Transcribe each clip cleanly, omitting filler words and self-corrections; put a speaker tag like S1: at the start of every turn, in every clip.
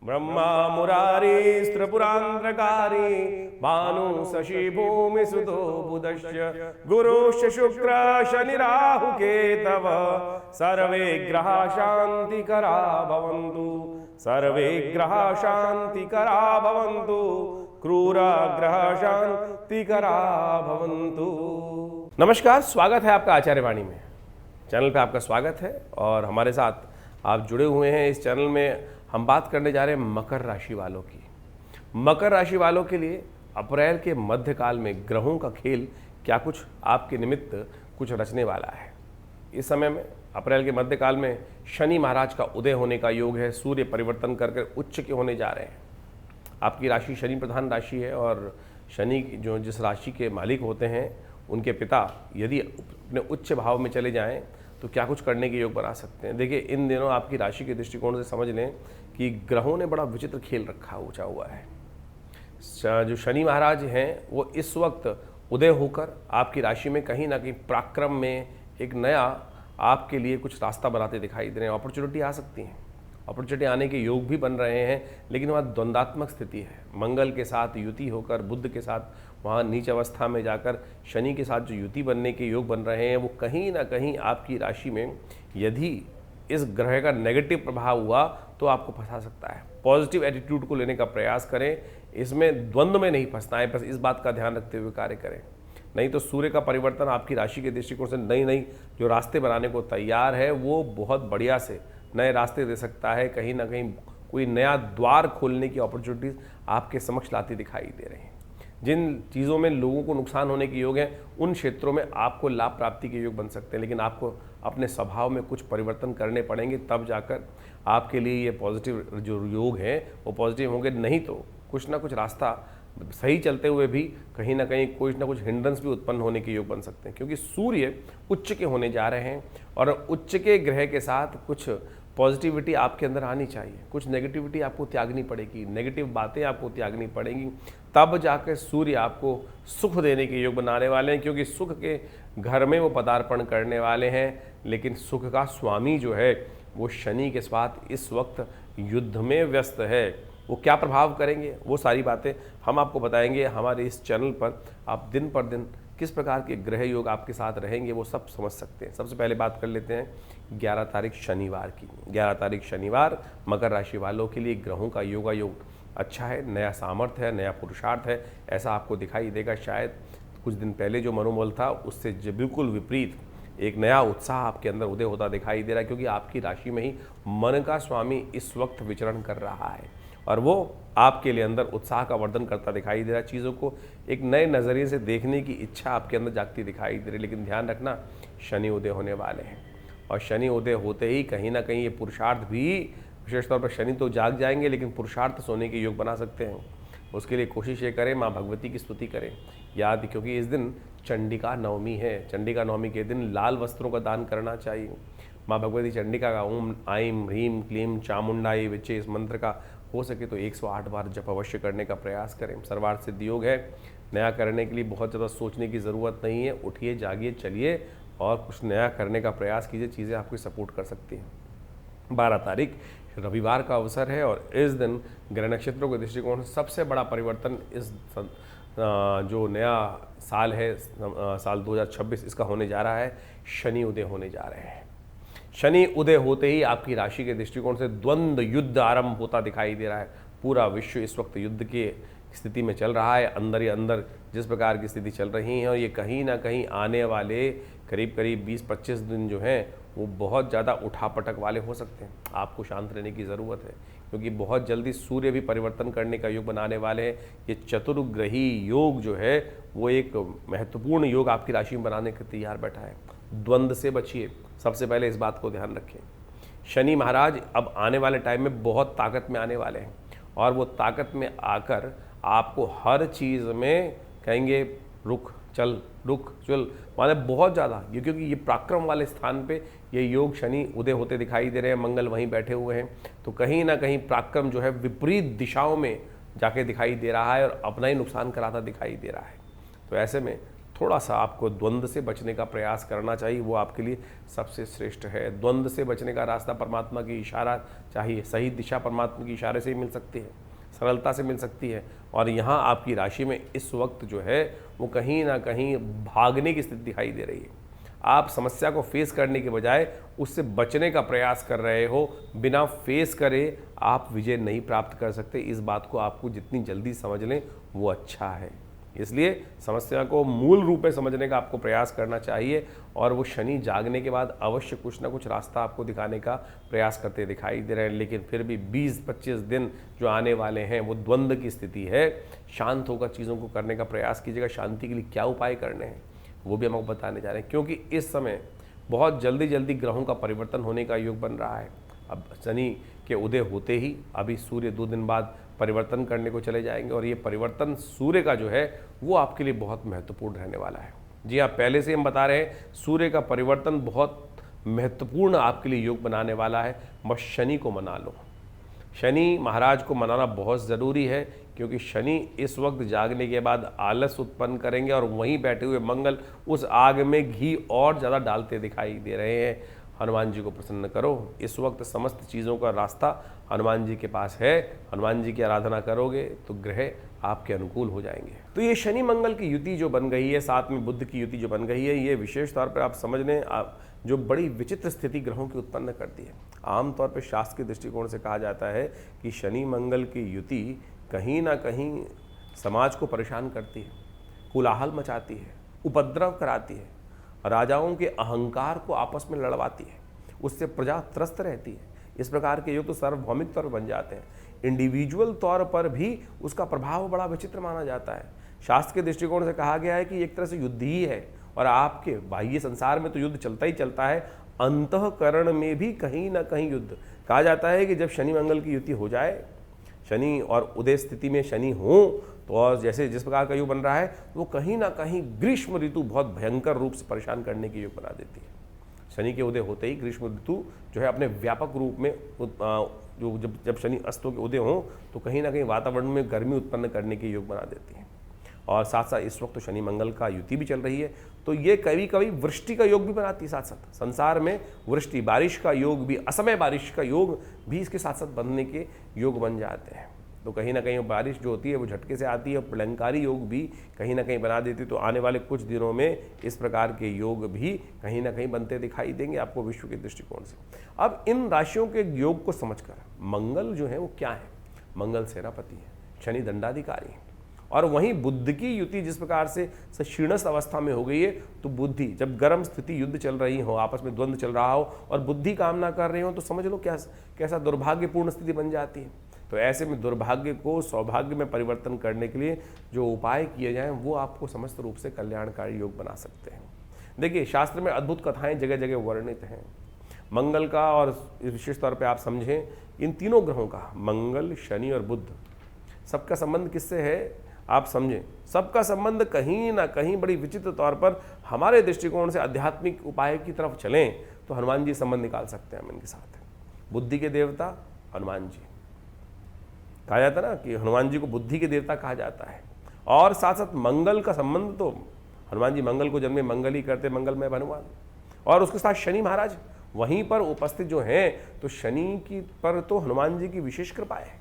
S1: ब्रह्मा मुरारी स्त्रिपुरांतकारी भानु शशि भूमि सुतो बुधश्च गुरुश्च शुक्र शनि राहु केतव सर्वे ग्रहा शांतिकरा भवन्तु सर्वे ग्रहा शांतिकरा भवन्तु क्रूरा ग्रह शांतिकरा भवन्तु। नमस्कार, स्वागत है आपका आचार्य वाणी में। चैनल पे आपका स्वागत है और हमारे साथ आप जुड़े हुए हैं। इस चैनल में हम बात करने जा रहे हैं मकर राशि वालों की। मकर राशि वालों के लिए अप्रैल के मध्यकाल में ग्रहों का खेल क्या कुछ आपके निमित्त कुछ रचने वाला है। इस समय में अप्रैल के मध्यकाल में शनि महाराज का उदय होने का योग है। सूर्य परिवर्तन करके उच्च के होने जा रहे हैं। आपकी राशि शनि प्रधान राशि है और शनि जो जिस राशि के मालिक होते हैं उनके पिता यदि अपने उच्च भाव में चले जाएं तो क्या कुछ करने के योग बना सकते हैं। देखिए, इन दिनों आपकी राशि के दृष्टिकोण से समझ लें कि ग्रहों ने बड़ा विचित्र खेल रखा हुआ है। जो शनि महाराज हैं वो इस वक्त उदय होकर आपकी राशि में कहीं ना कहीं पराक्रम में एक नया आपके लिए कुछ रास्ता बनाते दिखाई दे रहे हैं। अपॉर्चुनिटी आ सकती हैं, अपॉर्चुनिटी आने के योग भी बन रहे हैं, लेकिन वहाँ द्वंदात्मक स्थिति है। मंगल के साथ युति होकर बुध के साथ वहाँ नीच अवस्था में जाकर शनि के साथ जो युति बनने के योग बन रहे हैं वो कहीं ना कहीं आपकी राशि में यदि इस ग्रह का नेगेटिव प्रभाव हुआ तो आपको फंसा सकता है। पॉजिटिव एटीट्यूड को लेने का प्रयास करें, इसमें द्वंद्व में नहीं फंसना है, बस इस बात का ध्यान रखते हुए कार्य करें। नहीं तो सूर्य का परिवर्तन आपकी राशि के दृष्टिकोण से नई जो रास्ते बनाने को तैयार है वो बहुत बढ़िया से नए रास्ते दे सकता है। कहीं ना कहीं कोई नया द्वार खोलने की अपॉर्चुनिटीज आपके समक्ष लाती दिखाई दे रही हैं। जिन चीज़ों में लोगों को नुकसान होने के योग हैं उन क्षेत्रों में आपको लाभ प्राप्ति के योग बन सकते हैं, लेकिन आपको अपने स्वभाव में कुछ परिवर्तन करने पड़ेंगे, तब जाकर आपके लिए ये पॉजिटिव जो योग हैं वो पॉजिटिव होंगे। नहीं तो कुछ ना कुछ रास्ता सही चलते हुए भी कहीं ना कहीं कुछ ना कुछ हिंड्रेंस भी उत्पन्न होने के योग बन सकते हैं, क्योंकि सूर्य उच्च के होने जा रहे हैं और उच्च के ग्रह के साथ कुछ पॉजिटिविटी आपके अंदर आनी चाहिए, कुछ नेगेटिविटी आपको त्यागनी पड़ेगी, नेगेटिव बातें आपको त्यागनी पड़ेंगी, तब जाकर सूर्य आपको सुख देने के योग बनाने वाले हैं। क्योंकि सुख के घर में वो पदार्पण करने वाले हैं, लेकिन सुख का स्वामी जो है वो शनि के साथ इस वक्त युद्ध में व्यस्त है। वो क्या प्रभाव करेंगे वो सारी बातें हम आपको बताएंगे हमारे इस चैनल पर। आप दिन पर दिन किस प्रकार के ग्रह योग आपके साथ रहेंगे वो सब समझ सकते हैं। सबसे पहले बात कर लेते हैं 11 तारीख शनिवार की। 11 तारीख शनिवार मकर राशि वालों के लिए ग्रहों का योगा योग अच्छा है, नया सामर्थ्य है, नया पुरुषार्थ है, ऐसा आपको दिखाई देगा। शायद कुछ दिन पहले जो मनोबल था उससे बिल्कुल विपरीत एक नया उत्साह आपके अंदर उदय होता दिखाई दे रहा है, क्योंकि आपकी राशि में ही मन का स्वामी इस वक्त विचरण कर रहा है और वो आपके लिए अंदर उत्साह का वर्धन करता दिखाई दे रहा है। चीज़ों को एक नए नज़रिए से देखने की इच्छा आपके अंदर जागती दिखाई दे रही है। लेकिन ध्यान रखना, शनि उदय होने वाले हैं और शनि उदय होते ही कहीं ना कहीं ये पुरुषार्थ भी, विशेष तौर पर शनि तो जाग जाएंगे लेकिन पुरुषार्थ सोने के योग बना सकते हैं। उसके लिए कोशिश ये करें, माँ भगवती की स्तुति करें याद, क्योंकि इस दिन चंडिका नवमी है। चंडिका नवमी के दिन लाल वस्त्रों का दान करना चाहिए। माँ भगवती चंडिका का ओम आईं ह्रीं क्लीं चामुंडाई विचे इस मंत्र का हो सके तो 108 बार जप अवश्य करने का प्रयास करें। सर्वार्थ सिद्धि योग है। नया करने के लिए बहुत ज़्यादा सोचने की ज़रूरत नहीं है। उठिए, जागिए, चलिए और कुछ नया करने का प्रयास कीजिए, चीज़ें आपको सपोर्ट कर सकती हैं। 12 तारीख रविवार का अवसर है और इस दिन ग्रह नक्षत्रों के दृष्टिकोण से सबसे बड़ा परिवर्तन इस जो नया साल है, साल 2026 इसका होने जा रहा है। शनि उदय होने जा रहे हैं। शनि उदय होते ही आपकी राशि के दृष्टिकोण से द्वंद्व युद्ध आरंभ होता दिखाई दे रहा है। पूरा विश्व इस वक्त युद्ध की स्थिति में चल रहा है। अंदर ही अंदर जिस प्रकार की स्थिति चल रही है और ये कहीं ना कहीं आने वाले करीब 20-25 दिन जो हैं वो बहुत ज़्यादा उठापटक वाले हो सकते हैं। आपको शांत रहने की ज़रूरत है, क्योंकि बहुत जल्दी सूर्य भी परिवर्तन करने का योग बनाने वाले हैं। ये चतुर्ग्रही योग जो है वो एक महत्वपूर्ण योग आपकी राशि में बनाने के तैयार बैठा है। द्वंद्व से बचिए, सबसे पहले इस बात को ध्यान रखें। शनि महाराज अब आने वाले टाइम में बहुत ताकत में आने वाले हैं और वो ताकत में आकर आपको हर चीज़ में कहेंगे रुक चल, रुक चल, मतलब बहुत ज़्यादा ये, क्योंकि ये पराक्रम वाले स्थान पे ये योग शनि उदय होते दिखाई दे रहे हैं। मंगल वहीं बैठे हुए हैं, तो कहीं ना कहीं पराक्रम जो है विपरीत दिशाओं में जाके दिखाई दे रहा है और अपना ही नुकसान कराता दिखाई दे रहा है। तो ऐसे में थोड़ा सा आपको द्वंद्व से बचने का प्रयास करना चाहिए, वो आपके लिए सबसे श्रेष्ठ है। द्वंद्व से बचने का रास्ता परमात्मा की इशारा चाहिए, सही दिशा परमात्मा की इशारे से ही मिल सकती है, सरलता से मिल सकती है। और यहाँ आपकी राशि में इस वक्त जो है वो कहीं ना कहीं भागने की स्थिति दिखाई दे रही है। आप समस्या को फेस करने के बजाय उससे बचने का प्रयास कर रहे हो। बिना फेस करे आप विजय नहीं प्राप्त कर सकते। इस बात को आपको जितनी जल्दी समझ लें वो अच्छा है। इसलिए समस्या को मूल रूप में समझने का आपको प्रयास करना चाहिए और वो शनि जागने के बाद अवश्य कुछ ना कुछ रास्ता आपको दिखाने का प्रयास करते दिखाई दे रहे हैं। लेकिन फिर भी 20-25 दिन जो आने वाले हैं वो द्वंद्व की स्थिति है। शांत होकर चीज़ों को करने का प्रयास कीजिएगा। शांति के लिए क्या उपाय करने हैं वो भी हम आपको बताने जा रहे हैं, क्योंकि इस समय बहुत जल्दी ग्रहों का परिवर्तन होने का योग बन रहा है। अब शनि के उदय होते ही अभी सूर्य 2 दिन बाद परिवर्तन करने को चले जाएंगे और ये परिवर्तन सूर्य का जो है वो आपके लिए बहुत महत्वपूर्ण रहने वाला है। जी हाँ, पहले से हम बता रहे हैं सूर्य का परिवर्तन बहुत महत्वपूर्ण आपके लिए योग बनाने वाला है। बस शनि को मना लो। शनि महाराज को मनाना बहुत ज़रूरी है, क्योंकि शनि इस वक्त जागने के बाद आलस उत्पन्न करेंगे और वहीं बैठे हुए मंगल उस आग में घी और ज़्यादा डालते दिखाई दे रहे हैं। हनुमान जी को प्रसन्न करो। इस वक्त समस्त चीज़ों का रास्ता हनुमान जी के पास है। हनुमान जी की आराधना करोगे तो ग्रह आपके अनुकूल हो जाएंगे। तो ये शनि मंगल की युति जो बन गई है, साथ में बुध की युति जो बन गई है, ये विशेष तौर पर आप समझ लें जो बड़ी विचित्र स्थिति ग्रहों की उत्पन्न करती है। आमतौर पर शास्त्र के दृष्टिकोण से कहा जाता है कि शनि मंगल की युति कहीं ना कहीं समाज को परेशान करती है, कोलाहल मचाती है, उपद्रव कराती है, राजाओं के अहंकार को आपस में लड़वाती है, उससे प्रजा त्रस्त रहती है। इस प्रकार के योग तो सार्वभौमिक तौर पर बन जाते हैं। इंडिविजुअल तौर पर भी उसका प्रभाव बड़ा विचित्र माना जाता है। शास्त्र के दृष्टिकोण से कहा गया है कि एक तरह से युद्ध ही है, और आपके बाह्य संसार में तो युद्ध चलता ही चलता है, अंतःकरण में भी कहीं ना कहीं युद्ध। कहा जाता है कि जब शनि मंगल की युति हो जाए, शनि और उदय स्थिति में शनि हो, तो और जैसे जिस प्रकार का योग बन रहा है वो कहीं ना कहीं ग्रीष्म ऋतु बहुत भयंकर रूप से परेशान करने की योग बना देती है। शनि के उदय होते ही ग्रीष्म ऋतु जो है अपने व्यापक रूप में जो जब शनि अस्तों के उदय हों तो कहीं ना कहीं वातावरण में गर्मी उत्पन्न करने के योग बना देती है। और साथ साथ इस वक्त तो शनि मंगल का युति भी चल रही है, तो ये कभी कभी वृष्टि का योग भी बनाती है। साथ साथ संसार में वृष्टि बारिश का योग भी, असमय बारिश का योग भी इसके साथ साथ बनने के योग बन जाते हैं। तो कहीं ना कहीं बारिश जो होती है वो झटके से आती है, प्रलंकारी योग भी कहीं ना कहीं बना देती है। तो आने वाले कुछ दिनों में इस प्रकार के योग भी कहीं ना कहीं बनते दिखाई देंगे आपको विश्व के दृष्टिकोण से। अब इन राशियों के योग को समझकर मंगल जो है वो क्या है? मंगल सेनापति है, शनि दंडाधिकारी है, और वहीं बुध की युति जिस प्रकार से क्षीणस्थ अवस्था में हो गई है, तो बुद्धि जब गर्म स्थिति युद्ध चल रही हो, आपस में द्वंद्व चल रहा हो और बुद्धि काम ना कर रही हो, तो समझ लो कैसा दुर्भाग्यपूर्ण स्थिति बन जाती है। तो ऐसे में दुर्भाग्य को सौभाग्य में परिवर्तन करने के लिए जो उपाय किए जाएं वो आपको समस्त रूप से कल्याणकारी योग बना सकते हैं। देखिए, शास्त्र में अद्भुत कथाएं जगह जगह वर्णित हैं मंगल का, और विशेष तौर पे आप समझें इन तीनों ग्रहों का, मंगल, शनि और बुध, सबका संबंध किससे है आप समझें। सबका संबंध कहीं ना कहीं बड़ी विचित्र तौर पर हमारे दृष्टिकोण से आध्यात्मिक उपाय की तरफ चलें तो हनुमान जी संबंध निकाल सकते हैं हम इनके साथ। बुद्धि के देवता हनुमान जी, कहा जाता है ना कि हनुमान जी को बुद्धि के देवता कहा जाता है। और साथ साथ मंगल का संबंध तो हनुमान जी मंगल को जन्मे मंगल ही करते, मंगलमय हनुमान, और उसके साथ शनि महाराज वहीं पर उपस्थित जो हैं, तो शनि की पर तो हनुमान जी की विशेष कृपा है।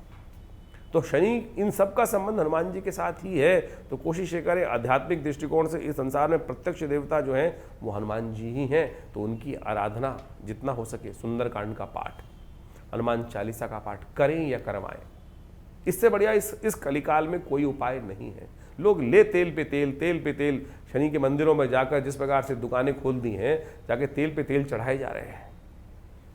S1: तो शनि इन सब का संबंध हनुमान जी के साथ ही है। तो कोशिश ये करें आध्यात्मिक दृष्टिकोण से इस संसार में प्रत्यक्ष देवता जो हैं वो हनुमान जी ही हैं, तो उनकी आराधना जितना हो सके, सुंदरकांड का पाठ, हनुमान चालीसा का पाठ करें या करवाएं। इससे बढ़िया इस कलिकाल में कोई उपाय नहीं है। लोग तेल पे तेल शनि के मंदिरों में जाकर जिस प्रकार से दुकानें खोल दी हैं, जाके तेल पे तेल चढ़ाए जा रहे हैं।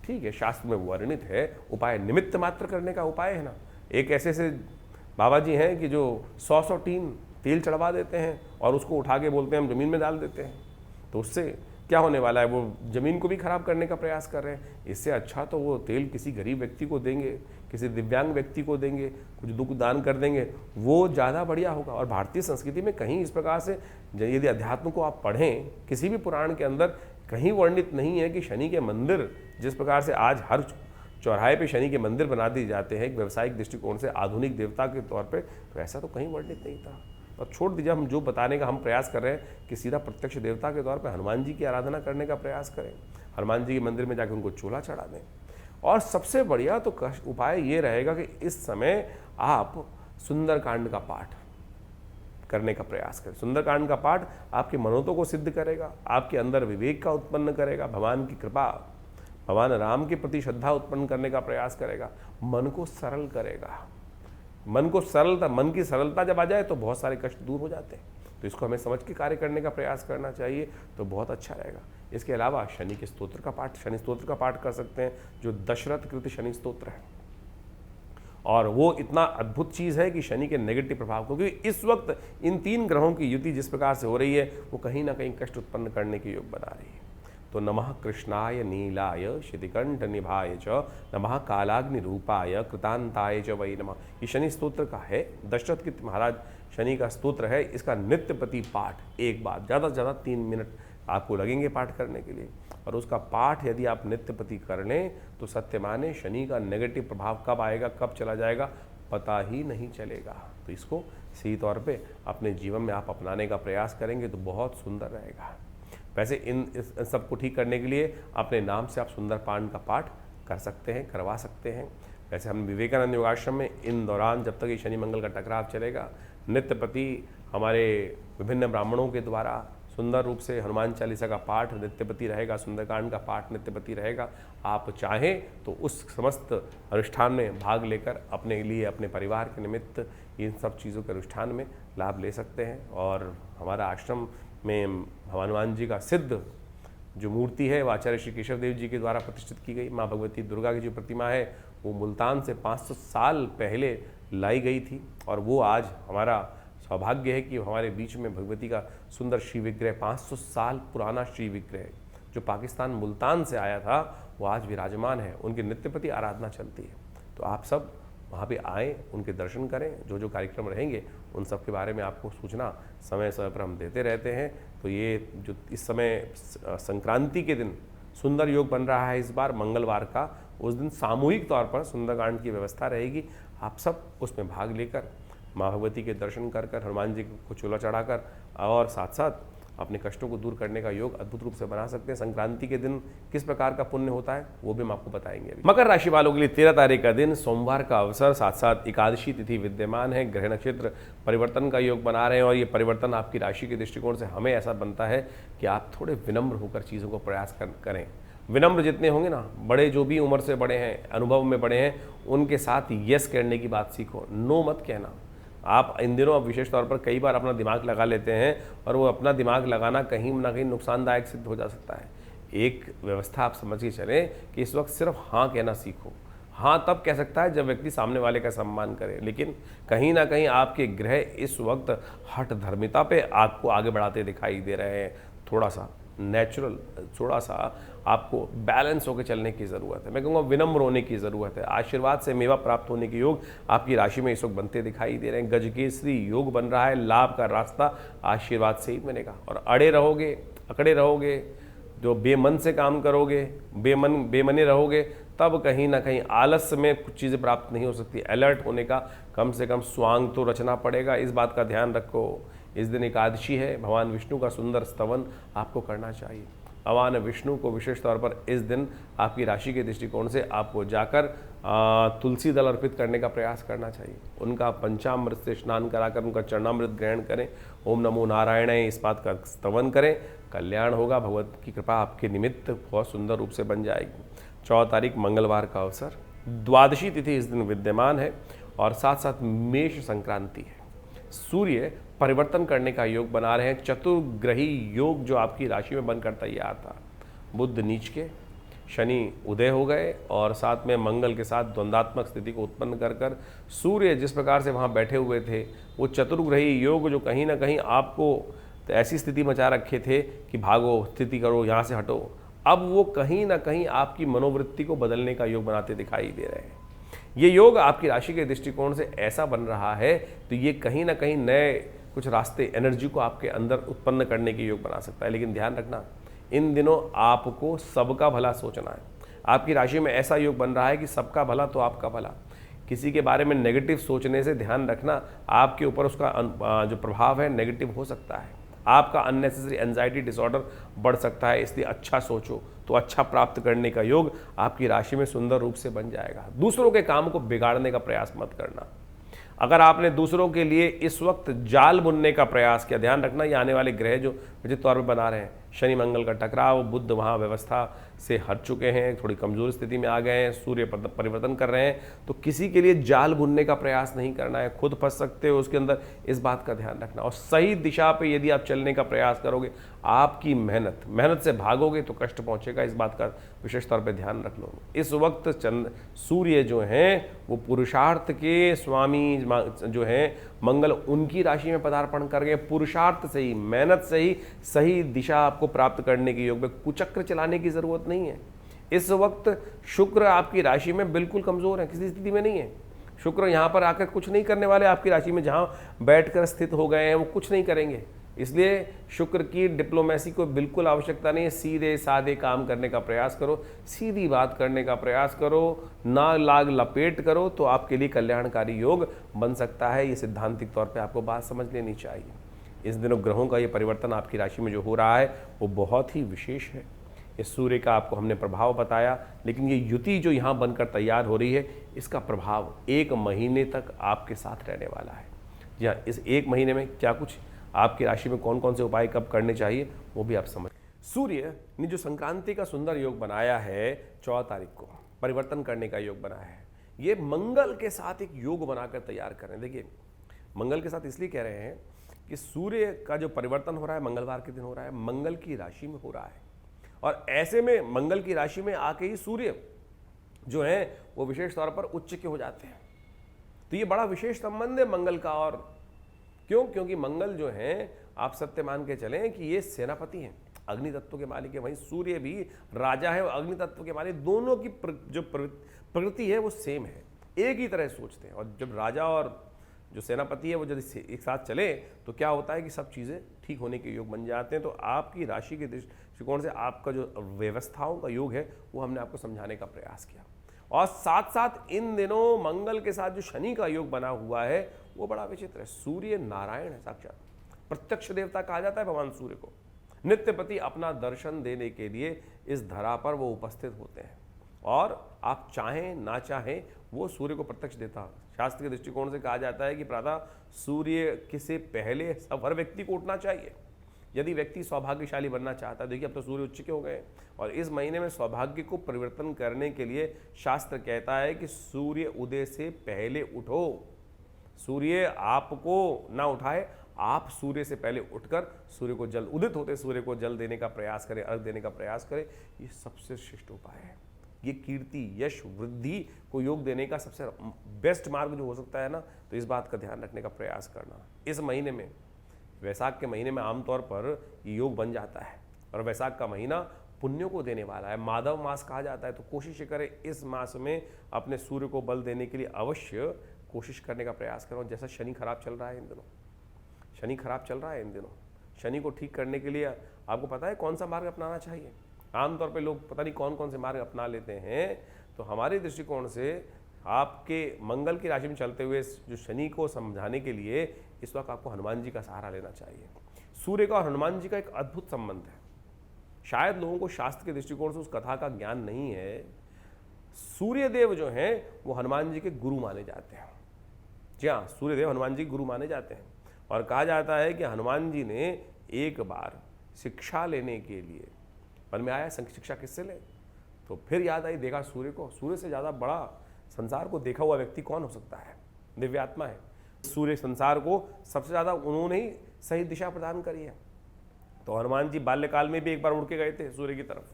S1: ठीक है, शास्त्र में वर्णित है, उपाय निमित्त मात्र करने का उपाय है ना। एक ऐसे बाबा जी हैं कि जो 100 टीन तेल चढ़वा देते हैं और उसको उठा के बोलते हैं हम ज़मीन में डाल देते हैं। तो उससे क्या होने वाला है? वो ज़मीन को भी खराब करने का प्रयास कर रहे हैं। इससे अच्छा तो वो तेल किसी गरीब व्यक्ति को देंगे, किसी दिव्यांग व्यक्ति को देंगे, कुछ दुख दान कर देंगे, वो ज़्यादा बढ़िया होगा। और भारतीय संस्कृति में कहीं इस प्रकार से यदि अध्यात्म को आप पढ़ें, किसी भी पुराण के अंदर कहीं वर्णित नहीं है कि शनि के मंदिर जिस प्रकार से आज हर चौराहे पे शनि के मंदिर बना दिए जाते हैं एक व्यावसायिक दृष्टिकोण से आधुनिक देवता के तौर पे, तो ऐसा तो कहीं वर्णित नहीं था। और छोड़ दीजिए, हम जो बताने का हम प्रयास कर रहे हैं कि सीधा प्रत्यक्ष देवता के तौर पर हनुमान जी की आराधना करने का प्रयास करें, हनुमान जी के मंदिर में जाकर उनको चूल्हा चढ़ा दें। और सबसे बढ़िया तो उपाय ये रहेगा कि इस समय आप सुंदरकांड का पाठ करने का प्रयास करें। सुंदरकांड का पाठ आपकी मनोतों को सिद्ध करेगा, आपके अंदर विवेक का उत्पन्न करेगा, भगवान की कृपा, भगवान राम के प्रति श्रद्धा उत्पन्न करने का प्रयास करेगा, मन को सरल करेगा। मन को सरलता, मन की सरलता जब आ जाए तो बहुत सारे कष्ट दूर हो जाते हैं। तो इसको हमें समझ के कार्य करने का प्रयास करना चाहिए, तो बहुत अच्छा रहेगा। इसके अलावा शनि के स्तोत्र का पाठ, शनि स्तोत्र का पाठ कर सकते हैं, जो दशरथ कृत शनि स्तोत्र है। और वो इतना अद्भुत चीज़ है कि शनि के नेगेटिव प्रभाव को, क्योंकि इस वक्त इन 3 ग्रहों की युति जिस प्रकार से हो रही है वो कहीं ना कहीं कष्ट उत्पन्न करने के योग बना रही है। तो नमः कृष्णाय नीलाय शितिकंठ निभाय च नमः कालाग्नि रूपाय कृतांताय च वै नमः। ये शनि स्तोत्र का है, दशरथ कृत महाराज शनि का स्तोत्र है। इसका नित्य प्रति पाठ एक बार, ज़्यादा से ज़्यादा 3 मिनट आपको लगेंगे पाठ करने के लिए। और उसका पाठ यदि आप नित्य प्रति कर लें तो सत्य माने शनि का नेगेटिव प्रभाव कब आएगा कब चला जाएगा पता ही नहीं चलेगा। तो इसको सही तौर पे अपने जीवन में आप अपनाने का प्रयास करेंगे तो बहुत सुंदर रहेगा। वैसे इन सबको ठीक करने के लिए अपने नाम से आप सुंदरकांड का पाठ कर सकते हैं, करवा सकते हैं। वैसे हम विवेकानंद योगाश्रम में इन दौरान जब तक ये शनि मंगल का टकराव चलेगा, नित्य प्रति हमारे विभिन्न ब्राह्मणों के द्वारा सुंदर रूप से हनुमान चालीसा का पाठ नित्यपति रहेगा, सुंदरकांड का पाठ नित्यपति रहेगा। आप चाहें तो उस समस्त अनुष्ठान में भाग लेकर अपने लिए, अपने परिवार के निमित्त इन सब चीज़ों के अनुष्ठान में लाभ ले सकते हैं। और हमारा आश्रम में हनुमान जी का सिद्ध जो मूर्ति है वो आचार्य श्री केशव देव जी के द्वारा प्रतिष्ठित की गई। माँ भगवती दुर्गा की जो प्रतिमा है वो मुल्तान से 500 साल पहले लाई गई थी। और वो आज हमारा सौभाग्य है कि हमारे बीच में भगवती का सुंदर श्री विग्रह, 500 साल पुराना श्री विग्रह जो पाकिस्तान मुल्तान से आया था, वो आज विराजमान है। उनकी नित्य प्रति आराधना चलती है। तो आप सब वहाँ पे आएँ, उनके दर्शन करें। जो जो कार्यक्रम रहेंगे उन सब के बारे में आपको सूचना समय समय पर हम देते रहते हैं। तो ये जो इस समय संक्रांति के दिन सुंदर योग बन रहा है, इस बार मंगलवार का, उस दिन सामूहिक तौर पर सुंदरकांड की व्यवस्था रहेगी। आप सब उसमें भाग लेकर माँ भगवती के दर्शन कर कर, हनुमान जी को चूल्हा चढ़ाकर और साथ साथ अपने कष्टों को दूर करने का योग अद्भुत रूप से बना सकते हैं। संक्रांति के दिन किस प्रकार का पुण्य होता है वो भी हम आपको बताएंगे अभी। मकर राशि वालों के लिए 13 तारीख का दिन सोमवार का अवसर, साथ साथ एकादशी तिथि विद्यमान है। ग्रह नक्षत्र परिवर्तन का योग बना रहे हैं और ये परिवर्तन आपकी राशि के दृष्टिकोण से हमें ऐसा बनता है कि आप थोड़े विनम्र होकर चीज़ों को प्रयास करें। विनम्र जितने होंगे ना, बड़े जो भी उम्र से बड़े हैं, अनुभव में बड़े हैं, उनके साथ यस कहने की बात सीखो, नो मत कहना। आप इन दिनों अब विशेष तौर पर कई बार अपना दिमाग लगा लेते हैं और वो अपना दिमाग लगाना कहीं ना कहीं नुकसानदायक सिद्ध हो जा सकता है। एक व्यवस्था आप समझ के चलें कि इस वक्त सिर्फ हाँ कहना सीखो। हाँ तब कह सकता है जब व्यक्ति सामने वाले का सम्मान करे, लेकिन कहीं ना कहीं आपके ग्रह इस वक्त हठ धर्मिता पे आपको आगे बढ़ाते दिखाई दे रहे हैं। थोड़ा सा नेचुरल, थोड़ा सा आपको बैलेंस होकर चलने की ज़रूरत है। मैं कहूँगा विनम्र होने की ज़रूरत है। आशीर्वाद से मेवा प्राप्त होने के योग आपकी राशि में इस वक्त बनते दिखाई दे रहे हैं। गजकेसरी योग बन रहा है। लाभ का रास्ता आशीर्वाद से ही मिलेगा। और अड़े रहोगे, अकड़े रहोगे, जो बेमन से काम करोगे, बेमने रहोगे, तब कहीं ना कहीं आलस्य में कुछ चीज़ें प्राप्त नहीं हो सकती। अलर्ट होने का कम से कम स्वांग तो रचना पड़ेगा। इस बात का ध्यान रखो। इस दिन एकादशी है, भगवान विष्णु का सुंदर स्तवन आपको करना चाहिए। भगवान विष्णु को विशेष तौर पर इस दिन आपकी राशि के दृष्टिकोण से आपको जाकर तुलसी दल अर्पित करने का प्रयास करना चाहिए। उनका पंचामृत से स्नान कराकर उनका चरणामृत ग्रहण करें। ओम नमो नारायण इस बात का स्तवन करें, कल्याण होगा। भगवत की कृपा आपके निमित्त बहुत सुंदर रूप से बन जाएगी। 14 तारीख मंगलवार का अवसर, द्वादशी तिथि इस दिन विद्यमान है और साथ साथ मेष संक्रांति है। सूर्य परिवर्तन करने का योग बना रहे हैं। चतुर्ग्रही योग जो आपकी राशि में बनकर तैयार था, बुध नीच के, शनि उदय हो गए और साथ में मंगल के साथ द्वंद्वात्मक स्थिति को उत्पन्न कर कर सूर्य जिस प्रकार से वहाँ बैठे हुए थे, वो चतुर्ग्रही योग जो कहीं ना कहीं आपको तो ऐसी स्थिति मचा रखे थे कि भागो, स्थिति करो, यहाँ से हटो, अब वो कहीं ना कहीं आपकी मनोवृत्ति को बदलने का योग बनाते दिखाई दे रहे हैं। ये योग आपकी राशि के दृष्टिकोण से ऐसा बन रहा है तो ये कहीं ना कहीं नए कुछ रास्ते, एनर्जी को आपके अंदर उत्पन्न करने के योग बना सकता है। लेकिन ध्यान रखना, इन दिनों आपको सबका भला सोचना है। आपकी राशि में ऐसा योग बन रहा है कि सबका भला तो आपका भला। किसी के बारे में नेगेटिव सोचने से ध्यान रखना, आपके ऊपर उसका जो प्रभाव है नेगेटिव हो सकता है। आपका अननेसेसरी एंजाइटी डिसऑर्डर बढ़ सकता है। इसलिए अच्छा सोचो तो अच्छा प्राप्त करने का योग आपकी राशि में सुंदर रूप से बन जाएगा। दूसरों के काम को बिगाड़ने का प्रयास मत करना। अगर आपने दूसरों के लिए इस वक्त जाल बुनने का प्रयास किया, ध्यान रखना ये आने वाले ग्रह जो विचित्र तौर पर बना रहे हैं, शनि मंगल का टकराव, बुध वहाँ व्यवस्था से हट चुके हैं, थोड़ी कमजोर स्थिति में आ गए हैं, सूर्य परिवर्तन कर रहे हैं, तो किसी के लिए जाल बुनने का प्रयास नहीं करना है। खुद फंस सकते हो उसके अंदर, इस बात का ध्यान रखना। और सही दिशा पे यदि आप चलने का प्रयास करोगे, आपकी मेहनत से भागोगे तो कष्ट पहुंचेगा, इस बात का विशेष तौर पे ध्यान रख लो। इस वक्त सूर्य जो हैं वो पुरुषार्थ के स्वामी जो हैं मंगल, उनकी राशि में पदार्पण कर गए। पुरुषार्थ से ही, मेहनत से ही सही दिशा आपको प्राप्त करने के योग में कुचक्र चलाने की जरूरत नहीं है। इस वक्त शुक्र आपकी राशि में बिल्कुल कमजोर है, किसी स्थिति में नहीं है। शुक्र यहाँ पर आकर कुछ नहीं करने वाले, आपकी राशि में जहाँ बैठकर स्थित हो गए हैं वो कुछ नहीं करेंगे। इसलिए शुक्र की डिप्लोमेसी को बिल्कुल आवश्यकता नहीं है। सीधे साधे काम करने का प्रयास करो, सीधी बात करने का प्रयास करो, ना लाग लपेट करो, तो आपके लिए कल्याणकारी योग बन सकता है। ये सिद्धांतिक तौर पे आपको बात समझ लेनी चाहिए। इस दिनों ग्रहों का ये परिवर्तन आपकी राशि में जो हो रहा है वो बहुत ही विशेष है। इस सूर्य का आपको हमने प्रभाव बताया, लेकिन ये युति जो यहाँ बनकर तैयार हो रही है, इसका प्रभाव 1 महीने तक आपके साथ रहने वाला है। जी हाँ, इस 1 महीने में क्या कुछ आपकी राशि में कौन कौन से उपाय कब करने चाहिए वो भी आप समझ। सूर्य ने जो संक्रांति का सुंदर योग बनाया है 14 तारीख को, परिवर्तन करने का योग बनाया है, ये मंगल के साथ एक योग बनाकर तैयार कर रहे हैं। देखिए, मंगल के साथ इसलिए कह रहे हैं कि सूर्य का जो परिवर्तन हो रहा है मंगलवार के दिन हो रहा है, मंगल की राशि में हो रहा है, और ऐसे में मंगल की राशि में आके ही सूर्य जो है वो विशेष तौर पर उच्च के हो जाते हैं। तो ये बड़ा विशेष संबंध है मंगल का। और क्यों? क्योंकि मंगल जो है, आप सत्य मान के चलें कि ये सेनापति हैं, अग्नि तत्व के मालिक है। वहीं सूर्य भी राजा है और अग्नि तत्व के मालिक। दोनों की जो प्रकृति है वो सेम है, एक ही तरह सोचते हैं। और जब राजा और जो सेनापति है वो जब एक साथ चले तो क्या होता है कि सब चीज़ें ठीक होने के योग बन जाते हैं। तो आपकी राशि के दृष्टिकोण से आपका जो व्यवस्थाओं का योग है वो हमने आपको समझाने का प्रयास किया। और साथ साथ इन दिनों मंगल के साथ जो शनि का योग बना हुआ है वो बड़ा विचित्र है। सूर्य नारायण है, साक्षात प्रत्यक्ष देवता कहा जाता है भगवान सूर्य को। नित्यपति अपना दर्शन देने के लिए इस धरा पर वो उपस्थित होते हैं, और आप चाहें ना चाहें वो सूर्य को प्रत्यक्ष देता। शास्त्र के दृष्टिकोण से कहा जाता है कि प्रातः सूर्य से पहले हर व्यक्ति को उठना चाहिए यदि व्यक्ति सौभाग्यशाली बनना चाहता है। देखिए, अब तो सूर्य उच्च के हो गए और इस महीने में सौभाग्य को परिवर्तन करने के लिए शास्त्र कहता है कि सूर्य उदय से पहले उठो। सूर्य आपको ना उठाए, आप सूर्य से पहले उठकर सूर्य को जल, उदित होते सूर्य को जल देने का प्रयास करें, अर्घ देने का प्रयास करें। ये सबसे श्रेष्ठ उपाय है। ये कीर्ति, यश, वृद्धि को योग देने का सबसे बेस्ट मार्ग जो हो सकता है ना, तो इस बात का ध्यान रखने का प्रयास करना। इस महीने में, वैशाख के महीने में आमतौर पर ये योग बन जाता है, और वैशाख का महीना पुण्यों को देने वाला है, माधव मास कहा जाता है। तो कोशिश करें इस मास में अपने सूर्य को बल देने के लिए अवश्य कोशिश करने का प्रयास करो। जैसा शनि खराब चल रहा है इन दिनों, शनि खराब चल रहा है इन दिनों, शनि को ठीक करने के लिए आपको पता है कौन सा मार्ग अपनाना चाहिए। आमतौर पे लोग पता नहीं कौन कौन से मार्ग अपना लेते हैं। तो हमारे दृष्टिकोण से आपके मंगल की राशि में चलते हुए जो शनि को समझाने के लिए इस वक्त आपको हनुमान जी का सहारा लेना चाहिए। सूर्य का और हनुमान जी का एक अद्भुत संबंध है। शायद लोगों को शास्त्र के दृष्टिकोण से उस कथा का ज्ञान नहीं है। सूर्यदेव जो हैं वो हनुमान जी के गुरु माने जाते हैं। जी हाँ, सूर्यदेव हनुमान जी गुरु माने जाते हैं, और कहा जाता है कि हनुमान जी ने एक बार शिक्षा लेने के लिए मन में आया शिक्षा किससे ले, तो फिर याद आई, देखा सूर्य को। सूर्य से ज़्यादा बड़ा संसार को देखा हुआ व्यक्ति कौन हो सकता है? दिव्यात्मा है। सूर्य संसार को सबसे ज़्यादा उन्होंने ही सही दिशा प्रदान करी है। तो हनुमान जी बाल्यकाल में भी एक बार उड़ के गए थे सूर्य की तरफ,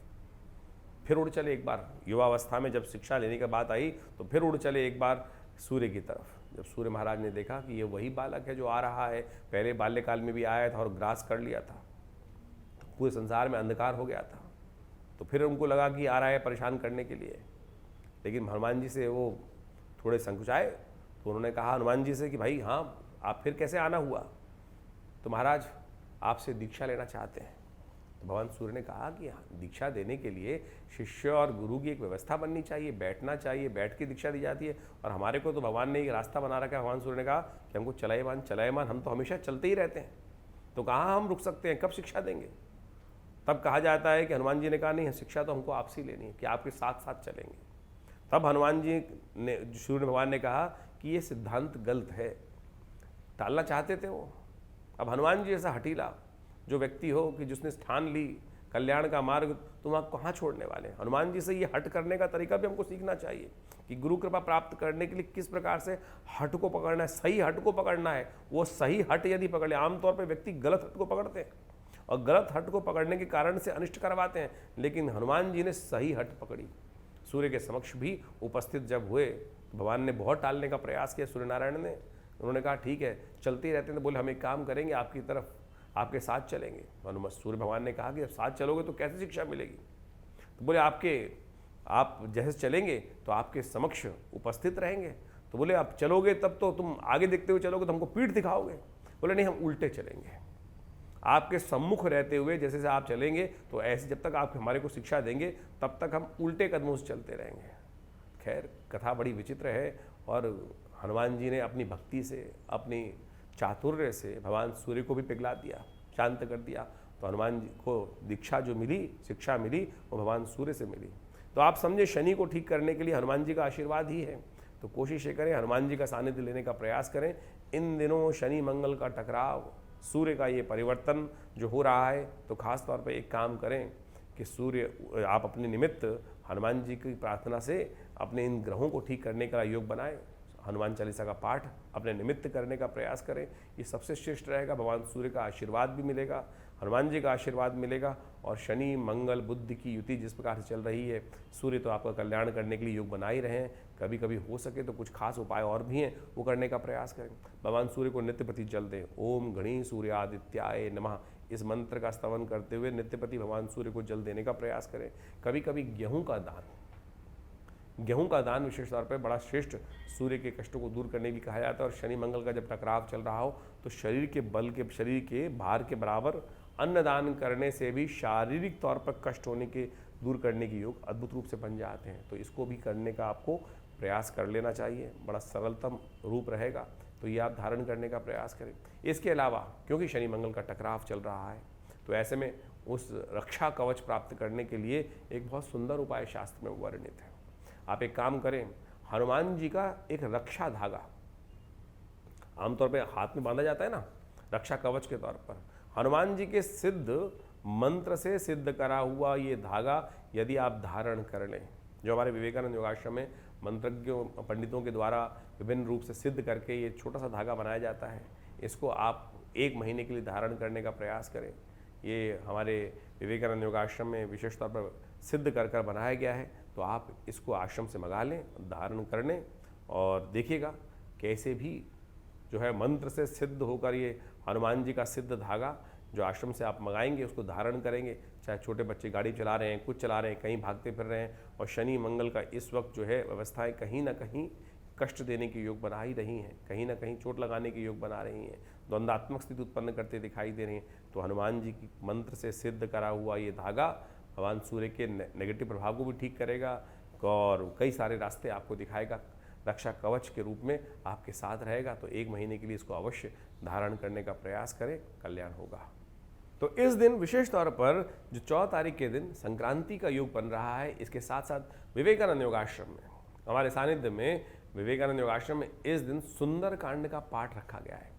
S1: फिर उड़ चले एक बार युवावस्था में, जब शिक्षा लेने की बात आई तो फिर उड़ चले एक बार सूर्य की तरफ। जब सूर्य महाराज ने देखा कि ये वही बालक है जो आ रहा है, पहले बाल्यकाल में भी आया था और ग्रास कर लिया था, तो पूरे संसार में अंधकार हो गया था, तो फिर उनको लगा कि आ रहा है परेशान करने के लिए। लेकिन हनुमान जी से वो थोड़े संकुचाए, तो उन्होंने कहा हनुमान जी से कि भाई हाँ, आप फिर कैसे आना हुआ? तो महाराज आपसे दीक्षा लेना चाहते हैं। तो भगवान सूर्य ने कहा कि दीक्षा देने के लिए शिष्य और गुरु की एक व्यवस्था बननी चाहिए, बैठना चाहिए, बैठ के दीक्षा दी जाती है। और हमारे को तो भगवान ने एक रास्ता बना रखा है। भगवान सूर्य ने कहा कि हमको चलायमान, हम तो हमेशा चलते ही रहते हैं, तो कहाँ हम रुक सकते हैं, कब शिक्षा देंगे। तब कहा जाता है कि हनुमान जी ने कहा नहीं, शिक्षा तो हमको आपसे लेनी है, कि आपके साथ साथ चलेंगे। तब हनुमान जी ने, सूर्य भगवान ने कहा कि ये सिद्धांत गलत है, टालना चाहते थे वो। अब हनुमान जी ऐसा हठीला जो व्यक्ति हो कि जिसने ठान ली कल्याण का मार्ग, तुम आप कहाँ छोड़ने वाले हैं। हनुमान जी से ये हट करने का तरीका भी हमको सीखना चाहिए कि गुरु कृपा प्राप्त करने के लिए किस प्रकार से हट को पकड़ना है, सही हट को पकड़ना है। वो सही हट यदि पकड़े, आमतौर पर व्यक्ति गलत हट को पकड़ते हैं और गलत हट को पकड़ने के कारण से अनिष्ट करवाते हैं, लेकिन हनुमान जी ने सही हट पकड़ी। सूर्य के समक्ष भी उपस्थित जब हुए तो भगवान ने बहुत टालने का प्रयास किया। सूर्य नारायण ने, उन्होंने कहा ठीक है चलते ही रहते हैं, तो बोले हम एक काम करेंगे, आपकी तरफ आपके साथ चलेंगे। सूर्य भगवान ने कहा कि जब साथ चलोगे तो कैसे शिक्षा मिलेगी। तो बोले आप जैसे चलेंगे तो आपके समक्ष उपस्थित रहेंगे। तो बोले आप चलोगे तब तो तुम आगे देखते हुए चलोगे तो हमको पीठ दिखाओगे। बोले नहीं, हम उल्टे चलेंगे, आपके सम्मुख रहते हुए जैसे जैसे आप चलेंगे तो ऐसे जब तक आप हमारे को शिक्षा देंगे तब तक हम उल्टे कदमों से चलते रहेंगे। खैर कथा बड़ी विचित्र है और हनुमान जी ने अपनी भक्ति से, अपनी चातुर्य से भगवान सूर्य को भी पिघला दिया, शांत कर दिया। तो हनुमान जी को दीक्षा जो मिली, शिक्षा मिली, वो भगवान सूर्य से मिली। तो आप समझे शनि को ठीक करने के लिए हनुमान जी का आशीर्वाद ही है। तो कोशिश ये करें, हनुमान जी का सानिध्य लेने का प्रयास करें। इन दिनों शनि मंगल का टकराव, सूर्य का ये परिवर्तन जो हो रहा है, तो खास तौर पे एक काम करें कि सूर्य आप अपने निमित्त हनुमान जी की प्रार्थना से अपने इन ग्रहों को ठीक करने का योग बनाएं। हनुमान चालीसा का पाठ अपने निमित्त करने का प्रयास करें, ये सबसे श्रेष्ठ रहेगा। भगवान सूर्य का आशीर्वाद भी मिलेगा, हनुमान जी का आशीर्वाद मिलेगा। और शनि मंगल बुध की युति जिस प्रकार से चल रही है, सूर्य तो आपका कल्याण करने के लिए योग बना ही रहे हैं। कभी कभी हो सके तो कुछ खास उपाय और भी हैं, वो करने का प्रयास करें। भगवान सूर्य को नित्य प्रति जल दें। ओम गणी सूर्यादित्याय नमः, इस मंत्र का स्तवन करते हुए नित्य प्रति भगवान सूर्य को जल देने का प्रयास करें। कभी कभी गेहूं का दान विशेष तौर पर बड़ा श्रेष्ठ, सूर्य के कष्टों को दूर करने के लिए कहा जाता है। और शनि मंगल का जब टकराव चल रहा हो तो शरीर के बल के, शरीर के भार के बराबर अन्न दान करने से भी शारीरिक तौर पर कष्ट होने के दूर करने के योग अद्भुत रूप से बन जाते हैं। तो इसको भी करने का आपको प्रयास कर लेना चाहिए, बड़ा सरलतम रूप रहेगा। तो ये आप धारण करने का प्रयास करें। इसके अलावा क्योंकि शनि मंगल का टकराव चल रहा है, तो ऐसे में उस रक्षा कवच प्राप्त करने के लिए एक बहुत सुंदर उपाय शास्त्र में वर्णित है। आप एक काम करें, हनुमान जी का एक रक्षा धागा आमतौर पे हाथ में बांधा जाता है ना, रक्षा कवच के तौर पर, हनुमान जी के सिद्ध मंत्र से सिद्ध करा हुआ ये धागा यदि आप धारण कर लें, जो हमारे विवेकानंद योगाश्रम में मंत्रज्ञों पंडितों के द्वारा विभिन्न रूप से सिद्ध करके ये छोटा सा धागा बनाया जाता है, इसको आप 1 महीने के लिए धारण करने का प्रयास करें। ये हमारे विवेकानंद योगाश्रम में विशेष तौर पर सिद्ध कर कर बनाया गया है। तो आप इसको आश्रम से मंगा लें, धारण कर लें और देखिएगा कैसे भी जो है मंत्र से सिद्ध होकर ये हनुमान जी का सिद्ध धागा जो आश्रम से आप मंगाएंगे उसको धारण करेंगे। चाहे छोटे बच्चे गाड़ी चला रहे हैं, कुछ चला रहे हैं, कहीं भागते फिर रहे हैं, और शनि मंगल का इस वक्त जो है व्यवस्थाएं कहीं ना कहीं कष्ट देने के योग बना ही रही हैं, कहीं ना कहीं चोट लगाने के योग बना रही हैं, द्वंद्वात्मक स्थिति उत्पन्न करते दिखाई दे रही हैं। तो हनुमान जी की मंत्र से सिद्ध करा हुआ ये धागा भगवान सूर्य के नेगेटिव प्रभाव को भी ठीक करेगा और कई सारे रास्ते आपको दिखाएगा, रक्षा कवच के रूप में आपके साथ रहेगा। तो 1 महीने के लिए इसको अवश्य धारण करने का प्रयास करें, कल्याण होगा। तो इस दिन विशेष तौर पर जो 14 तारीख के दिन संक्रांति का योग बन रहा है, इसके साथ साथ विवेकानंद योगाश्रम में, हमारे सानिध्य में विवेकानंद योगाश्रम में इस दिन सुंदर कांड का पाठ रखा गया है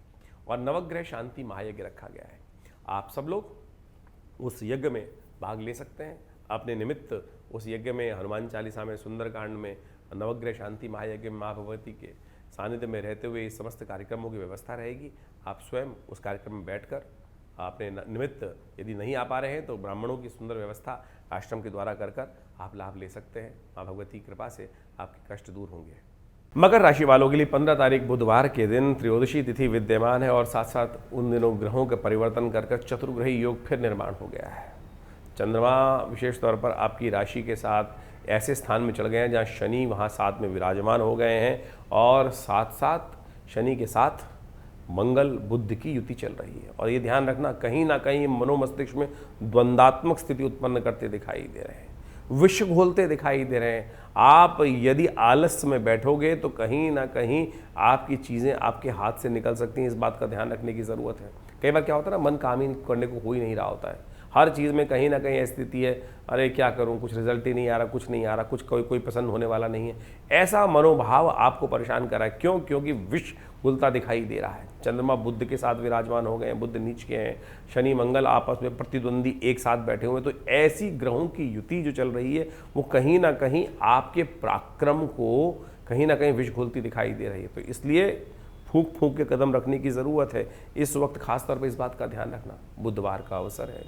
S1: और नवग्रह शांति महायज्ञ रखा गया है। आप सब लोग उस यज्ञ में भाग ले सकते हैं। अपने निमित्त उस यज्ञ में हनुमान चालीसा में, सुंदरकांड में, नवग्रह शांति महायज्ञ में माँ भगवती के सानिध्य में रहते हुए इस समस्त कार्यक्रमों की व्यवस्था रहेगी। आप स्वयं उस कार्यक्रम में बैठकर अपने निमित्त यदि नहीं आ पा रहे हैं तो ब्राह्मणों की सुंदर व्यवस्था आश्रम के द्वारा कर आप लाभ ले सकते हैं। माँ भगवती की कृपा से आपके कष्ट दूर होंगे। मकर राशि वालों के लिए 15 तारीख बुधवार के दिन त्रयोदशी तिथि विद्यमान है और साथ साथ उन दिनों ग्रहों के परिवर्तन कर चतुर्ग्रही योग फिर निर्माण हो गया है। चंद्रमा विशेष तौर पर आपकी राशि के साथ ऐसे स्थान में चल गए हैं जहाँ शनि वहाँ साथ में विराजमान हो गए हैं और साथ साथ शनि के साथ मंगल बुध की युति चल रही है और ये ध्यान रखना कहीं ना कहीं मनोमस्तिष्क में द्वंद्वात्मक स्थिति उत्पन्न करते दिखाई दे रहे हैं, विष घोलते दिखाई दे रहे हैं। आप यदि आलस्य में बैठोगे तो कहीं ना कहीं आपकी चीज़ें आपके हाथ से निकल सकती हैं, इस बात का ध्यान रखने की ज़रूरत है। कई बार क्या होता है ना, मन काम ही करने को हो ही नहीं रहा होता है, हर चीज़ में कहीं ना कहीं स्थिति है, अरे क्या करूं, कुछ रिजल्ट ही नहीं आ रहा, कुछ नहीं आ रहा, कुछ कोई पसंद होने वाला नहीं है, ऐसा मनोभाव आपको परेशान कर रहा है। क्यों? क्योंकि विष घुलता दिखाई दे रहा है। चंद्रमा बुध के साथ विराजमान हो गए हैं, बुध नीच के हैं, शनि मंगल आपस में प्रतिद्वंदी एक साथ बैठे हुए हैं। तो ऐसी ग्रहों की युति जो चल रही है वो कहीं ना कहीं आपके पराक्रम को कहीं ना कहीं विष घोलती दिखाई दे रही है। तो इसलिए फूंक फूंक के कदम रखने की ज़रूरत है इस वक्त, खासतौर पर इस बात का ध्यान रखना। बुधवार का अवसर है,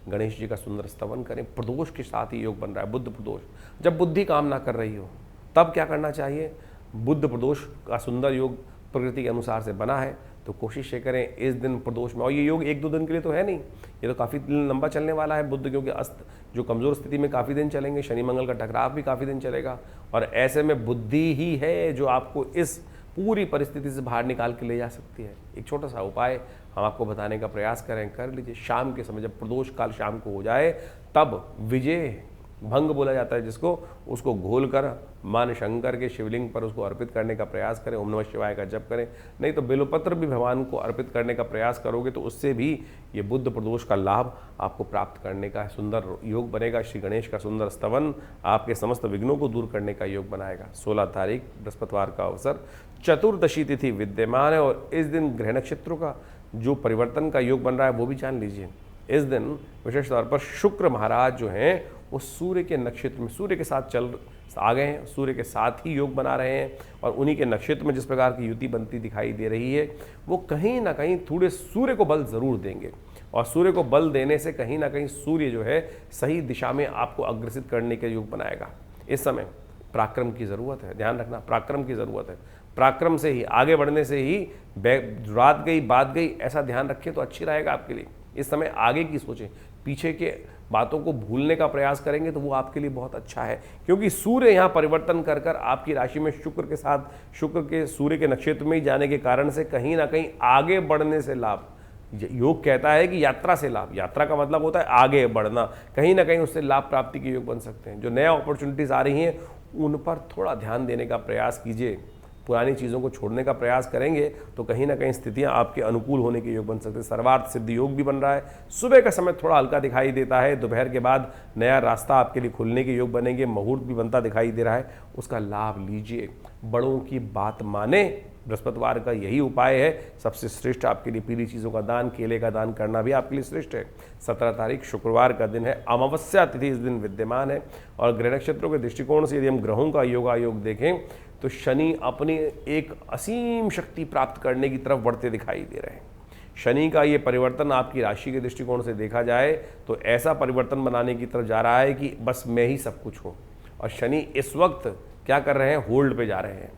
S1: गणेश जी का सुंदर स्तवन करें, प्रदोष के साथ ही योग बन रहा है, बुध प्रदोष। जब बुद्धि काम ना कर रही हो तब क्या करना चाहिए? बुध प्रदोष का सुंदर योग प्रकृति के अनुसार से बना है, तो कोशिश ये करें इस दिन प्रदोष में। और ये योग एक दो दिन के लिए तो है नहीं, ये तो काफ़ी लंबा चलने वाला है। बुध क्योंकि अस्त जो कमज़ोर स्थिति में काफ़ी दिन चलेंगे, शनि मंगल का टकराव भी काफ़ी दिन चलेगा, और ऐसे में बुद्धि ही है जो आपको इस पूरी परिस्थिति से बाहर निकाल के ले जा सकती है। एक छोटा सा उपाय हम आपको बताने का प्रयास करें, कर लीजिए। शाम के समय जब प्रदोष काल शाम को हो जाए तब विजय भंग बोला जाता है जिसको, उसको घोलकर मान शंकर के शिवलिंग पर उसको अर्पित करने का प्रयास करें, ओम नमः शिवाय का जप करें। नहीं तो बेलपत्र भी भगवान को अर्पित करने का प्रयास करोगे तो उससे भी ये बुध प्रदोष का लाभ आपको प्राप्त करने का सुंदर योग बनेगा। श्री गणेश का सुंदर स्तवन आपके समस्त विघ्नों को दूर करने का योग बनाएगा। 16 तारीख बृहस्पतिवार का अवसर, चतुर्दशी तिथि विद्यमान है और इस दिन ग्रह नक्षत्रों का जो परिवर्तन का योग बन रहा है वो भी जान लीजिए। इस दिन विशेष तौर पर शुक्र महाराज जो हैं वो सूर्य के नक्षत्र में सूर्य के साथ आ गए हैं, सूर्य के साथ ही योग बना रहे हैं, और उन्हीं के नक्षत्र में जिस प्रकार की युति बनती दिखाई दे रही है वो कहीं ना कहीं थोड़े सूर्य को बल जरूर देंगे, और सूर्य को बल देने से कहीं ना कहीं सूर्य जो है सही दिशा में आपको अग्रसित करने के योग बनाएगा। इस समय पराक्रम की ज़रूरत है, ध्यान रखना, पराक्रम की ज़रूरत है। पराक्रम से ही आगे बढ़ने से ही रात गई बात गई ऐसा ध्यान रखें तो अच्छी रहेगा आपके लिए। इस समय आगे की सोचें, पीछे के बातों को भूलने का प्रयास करेंगे तो वो आपके लिए बहुत अच्छा है, क्योंकि सूर्य यहाँ परिवर्तन कर कर आपकी राशि में शुक्र के साथ, शुक्र के सूर्य के नक्षत्र में ही जाने के कारण से कहीं ना कहीं आगे बढ़ने से लाभ। योग कहता है कि यात्रा से लाभ, यात्रा का मतलब होता है आगे बढ़ना, कहीं ना कहीं उससे लाभ प्राप्ति के योग बन सकते हैं। जो नया अपॉर्चुनिटीज़ आ रही हैं उन पर थोड़ा ध्यान देने का प्रयास कीजिए, पुरानी चीज़ों को छोड़ने का प्रयास करेंगे तो कहीं ना कहीं स्थितियां आपके अनुकूल होने के योग बन सकते हैं। सर्वार्थ सिद्धि योग भी बन रहा है। सुबह का समय थोड़ा हल्का दिखाई देता है, दोपहर के बाद नया रास्ता आपके लिए खुलने के योग बनेंगे, मुहूर्त भी बनता दिखाई दे रहा है, उसका लाभ लीजिए, बड़ों की बात माने। बृहस्पतिवार का यही उपाय है, सबसे श्रेष्ठ आपके लिए पीली चीज़ों का दान, केले का दान करना भी आपके लिए श्रेष्ठ है। 17 तारीख शुक्रवार का दिन है, अमावस्या तिथि इस दिन विद्यमान है, और ग्रह नक्षत्रों के दृष्टिकोण से यदि हम ग्रहों का योगायोग देखें तो शनि अपनी एक असीम शक्ति प्राप्त करने की तरफ बढ़ते दिखाई दे रहे हैं। शनि का ये परिवर्तन आपकी राशि के दृष्टिकोण से देखा जाए तो ऐसा परिवर्तन बनाने की तरफ जा रहा है कि बस मैं ही सब कुछ हूँ, और शनि इस वक्त क्या कर रहे हैं, होल्ड पे जा रहे हैं,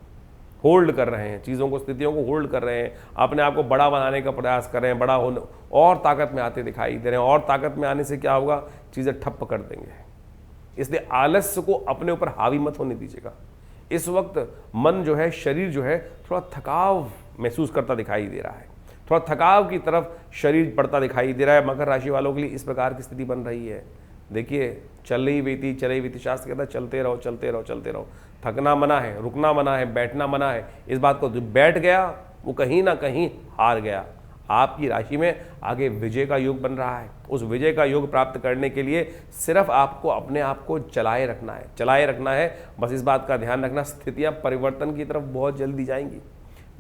S1: होल्ड कर रहे हैं, चीज़ों को, स्थितियों को होल्ड कर रहे हैं, अपने आप को बड़ा बनाने का प्रयास कर रहे हैं, बड़ा होने और ताकत में आते दिखाई दे रहे हैं, और ताकत में आने से क्या होगा, चीज़ें ठप्प कर देंगे। इसलिए आलस्य को अपने ऊपर हावी मत होने दीजिएगा। इस वक्त मन जो है, शरीर जो है थोड़ा थकाव महसूस करता दिखाई दे रहा है, थोड़ा थकाव की तरफ शरीर बढ़ता दिखाई दे रहा है। मकर राशि वालों के लिए इस प्रकार की स्थिति बन रही है। देखिए, चल रही बीती शास्त्र कहता है चलते रहो चलते रहो चलते रहो। थकना मना है, रुकना मना है, बैठना मना है। इस बात को जो बैठ गया वो कहीं ना कहीं हार गया। आपकी राशि में आगे विजय का योग बन रहा है। उस विजय का योग प्राप्त करने के लिए सिर्फ आपको अपने आप को चलाए रखना है, चलाए रखना है। बस इस बात का ध्यान रखना, स्थितियां परिवर्तन की तरफ बहुत जल्दी जाएंगी।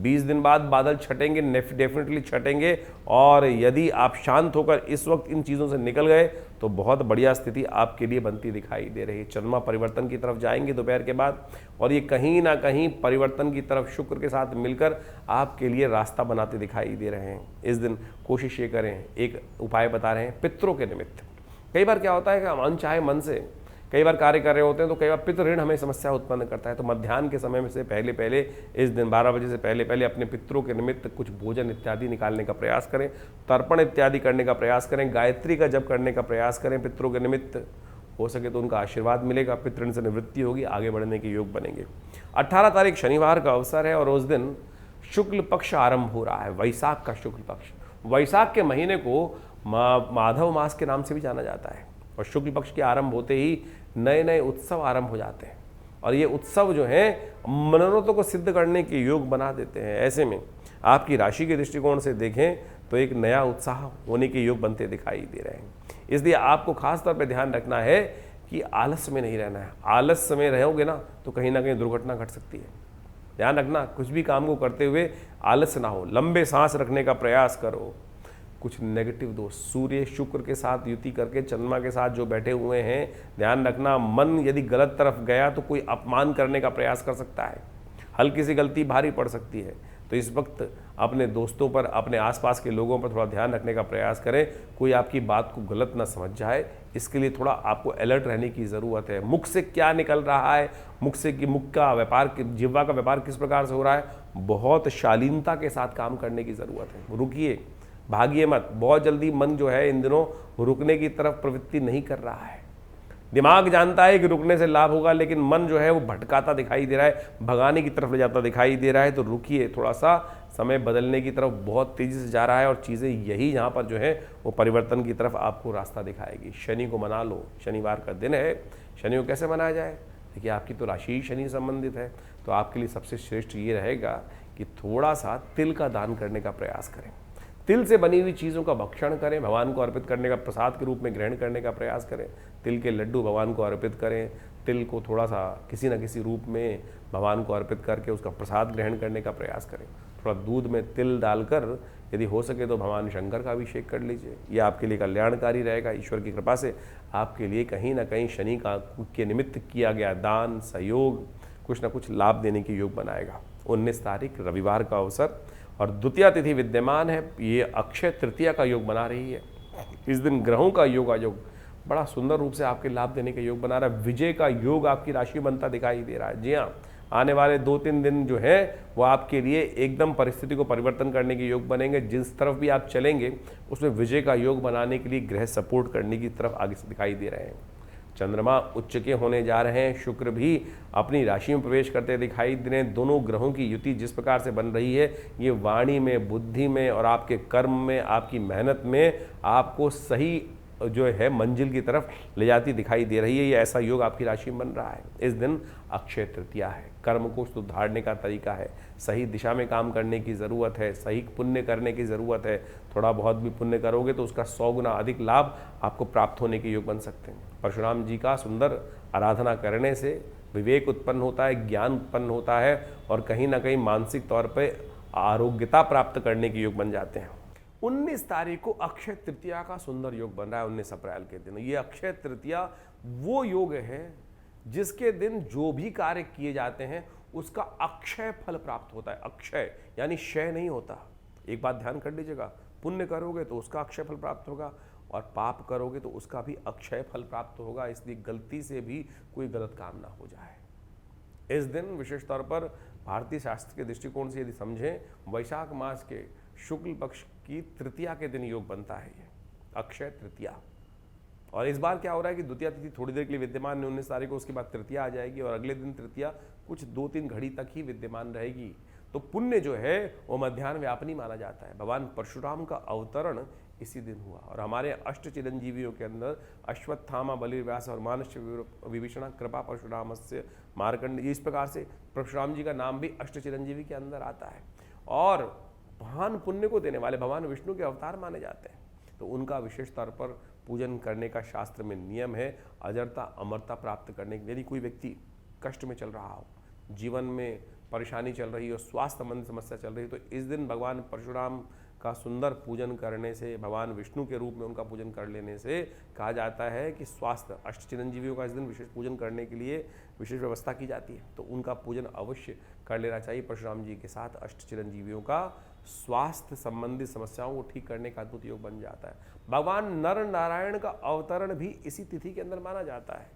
S1: 20 दिन बाद बादल छटेंगे, डेफिनेटली छटेंगे, और यदि आप शांत होकर इस वक्त इन चीज़ों से निकल गए तो बहुत बढ़िया स्थिति आपके लिए बनती दिखाई दे रही है। चंद्रमा परिवर्तन की तरफ जाएंगे दोपहर के बाद, और ये कहीं ना कहीं परिवर्तन की तरफ शुक्र के साथ मिलकर आपके लिए रास्ता बनाते दिखाई दे रहे हैं। इस दिन कोशिश ये करें, एक उपाय बता रहे हैं पितरों के निमित्त। कई बार क्या होता है कि हम अनचाहे मन से कई बार कार्य कर रहे होते हैं तो कई बार पितृ ऋण हमें समस्या उत्पन्न करता है। तो मध्याह्न के समय में से पहले पहले, इस दिन 12 बजे से पहले पहले अपने पितरों के निमित्त कुछ भोजन इत्यादि निकालने का प्रयास करें, तर्पण इत्यादि करने का प्रयास करें, गायत्री का जप करने का प्रयास करें पितरों के निमित्त। हो सके तो उनका आशीर्वाद मिलेगा, पितृ ऋण से निवृत्ति होगी, आगे बढ़ने के योग बनेंगे। 18 तारीख शनिवार का अवसर है, और उस दिन शुक्ल पक्ष आरंभ हो रहा है, वैशाख का शुक्ल पक्ष। वैशाख के महीने को माधव मास के नाम से भी जाना जाता है और शुक्ल पक्ष के आरंभ होते ही नए नए उत्सव आरंभ हो जाते हैं और ये उत्सव जो है मनोरथों को सिद्ध करने के योग बना देते हैं। ऐसे में आपकी राशि के दृष्टिकोण से देखें तो एक नया उत्साह होने के योग बनते दिखाई दे रहे हैं। इसलिए आपको खास तौर पर ध्यान रखना है कि आलस्य में नहीं रहना है। आलस्य में रहोगे ना तो कहीं ना कहीं दुर्घटना घट सकती है। ध्यान रखना, कुछ भी काम को करते हुए आलस्य ना हो, लंबे सांस रखने का प्रयास करो। कुछ नेगेटिव दोष सूर्य शुक्र के साथ युति करके चंद्रमा के साथ जो बैठे हुए हैं, ध्यान रखना मन यदि गलत तरफ गया तो कोई अपमान करने का प्रयास कर सकता है, हल्की सी गलती भारी पड़ सकती है। तो इस वक्त अपने दोस्तों पर, अपने आसपास के लोगों पर थोड़ा ध्यान रखने का प्रयास करें, कोई आपकी बात को गलत ना समझ जाए। इसके लिए थोड़ा आपको अलर्ट रहने की ज़रूरत है। मुख से क्या निकल रहा है, मुख का व्यापार, जिह्वा का व्यापार किस प्रकार से हो रहा है, बहुत शालीनता के साथ काम करने की ज़रूरत है। रुकिए, भागिए मत। बहुत जल्दी मन जो है इन दिनों रुकने की तरफ प्रवृत्ति नहीं कर रहा है। दिमाग जानता है कि रुकने से लाभ होगा, लेकिन मन जो है वो भटकाता दिखाई दे रहा है, भगाने की तरफ ले जाता दिखाई दे रहा है। तो रुकिए, थोड़ा सा समय बदलने की तरफ बहुत तेज़ी से जा रहा है और चीज़ें यही यहाँ पर जो है वो परिवर्तन की तरफ आपको रास्ता दिखाएगी। शनि को मना लो, शनिवार का दिन है। शनि को कैसे मनाया जाए? देखिए, आपकी तो राशि ही शनि संबंधित है, तो आपके लिए सबसे श्रेष्ठ ये रहेगा कि थोड़ा सा तिल का दान करने का प्रयास करें। तिल से बनी हुई चीज़ों का भक्षण करें, भगवान को अर्पित करने का, प्रसाद के रूप में ग्रहण करने का प्रयास करें। तिल के लड्डू भगवान को अर्पित करें। तिल को थोड़ा सा किसी न किसी रूप में भगवान को अर्पित करके उसका प्रसाद ग्रहण करने का प्रयास करें। थोड़ा दूध में तिल डालकर यदि हो सके तो भगवान शंकर का अभिषेक कर लीजिए। ये आपके लिए कल्याणकारी रहेगा। ईश्वर की कृपा से आपके लिए कहीं ना कहीं शनि का के निमित्त किया गया दान, सहयोग कुछ ना कुछ लाभ देने की योग बनाएगा। 19 तारीख रविवार का अवसर और द्वितीया तिथि विद्यमान है। ये अक्षय तृतीया का योग बना रही है। इस दिन ग्रहों का योग बड़ा सुंदर रूप से आपके लाभ देने का योग बना रहा है। विजय का योग आपकी राशि बनता दिखाई दे रहा है। जी हाँ, आने वाले 2-3 दिन जो है वो आपके लिए एकदम परिस्थिति को परिवर्तन करने के योग बनेंगे। जिस तरफ भी आप चलेंगे उसमें विजय का योग बनाने के लिए ग्रह सपोर्ट करने की तरफ आगे से दिखाई दे रहे हैं। चंद्रमा उच्च के होने जा रहे हैं, शुक्र भी अपनी राशि में प्रवेश करते दिखाई दे रहे हैं। दोनों ग्रहों की युति जिस प्रकार से बन रही है, ये वाणी में, बुद्धि में और आपके कर्म में, आपकी मेहनत में आपको सही जो है मंजिल की तरफ ले जाती दिखाई दे रही है। ये ऐसा योग आपकी राशि में बन रहा है। इस दिन अक्षय तृतीया है। कर्म को सुधारने का तरीका है, सही दिशा में काम करने की ज़रूरत है, सही पुण्य करने की ज़रूरत है। थोड़ा बहुत भी पुण्य करोगे तो उसका 100 गुना अधिक लाभ आपको प्राप्त होने के योग बन सकते हैं। परशुराम जी का सुंदर आराधना करने से विवेक उत्पन्न होता है, ज्ञान उत्पन्न होता है और कहीं ना कहीं मानसिक तौर पर आरोग्यता प्राप्त करने के योग बन जाते हैं। 19 तारीख को अक्षय तृतीया का सुंदर योग बन रहा है। 19 अप्रैल के दिन ये अक्षय तृतीया वो योग है जिसके दिन जो भी कार्य किए जाते हैं उसका अक्षय फल प्राप्त होता है। अक्षय यानी क्षय नहीं होता। एक बात ध्यान कर लीजिएगा, पुण्य करोगे तो उसका अक्षय फल प्राप्त होगा और पाप करोगे तो उसका भी अक्षय फल प्राप्त होगा। इसलिए गलती से भी कोई गलत काम ना हो जाए। इस दिन विशेष तौर पर भारतीय शास्त्र के दृष्टिकोण से यदि समझें, वैशाख मास के शुक्ल पक्ष की तृतीया के दिन योग बनता है ये अक्षय तृतीया। और इस बार क्या हो रहा है कि द्वितीया तिथि थोड़ी देर के लिए विद्यमान है 19 तारीख को, उसके बाद तृतीया आ जाएगी और अगले दिन तृतीया कुछ 2-3 घड़ी तक ही विद्यमान रहेगी। तो पुण्य जो है वो मध्याह्न व्यापनी माना जाता है। भगवान परशुराम का अवतरण इसी दिन हुआ और हमारे अष्ट चिरंजीवियों के अंदर अश्वत्थामा, बलिर्व्यास और मानुष्य विभीषण, कृपा परशुरामस्य मार्कंड, इस प्रकार से परशुराम जी का नाम भी अष्ट चिरंजीवी के अंदर आता है। और महान पुण्य को देने वाले भगवान विष्णु के अवतार माने जाते हैं, तो उनका विशेष तौर पर पूजन करने का शास्त्र में नियम है। अजरता अमरता प्राप्त करने के लिए यदि कोई व्यक्ति कष्ट में चल रहा हो, जीवन में परेशानी चल रही हो, स्वास्थ्य संबंधी समस्या चल रही है, तो इस दिन भगवान परशुराम का सुंदर पूजन करने से, भगवान विष्णु के रूप में उनका पूजन कर लेने से कहा जाता है कि स्वास्थ्य, अष्ट चिरंजीवियों का इस दिन विशेष पूजन करने के लिए विशेष व्यवस्था की जाती है, तो उनका पूजन अवश्य कर लेना चाहिए। परशुराम जी के साथ अष्ट चिरंजीवियों का स्वास्थ्य संबंधी समस्याओं को ठीक करने का अद्भुत योग बन जाता है। भगवान नर नारायण का अवतरण भी इसी तिथि के अंदर माना जाता है।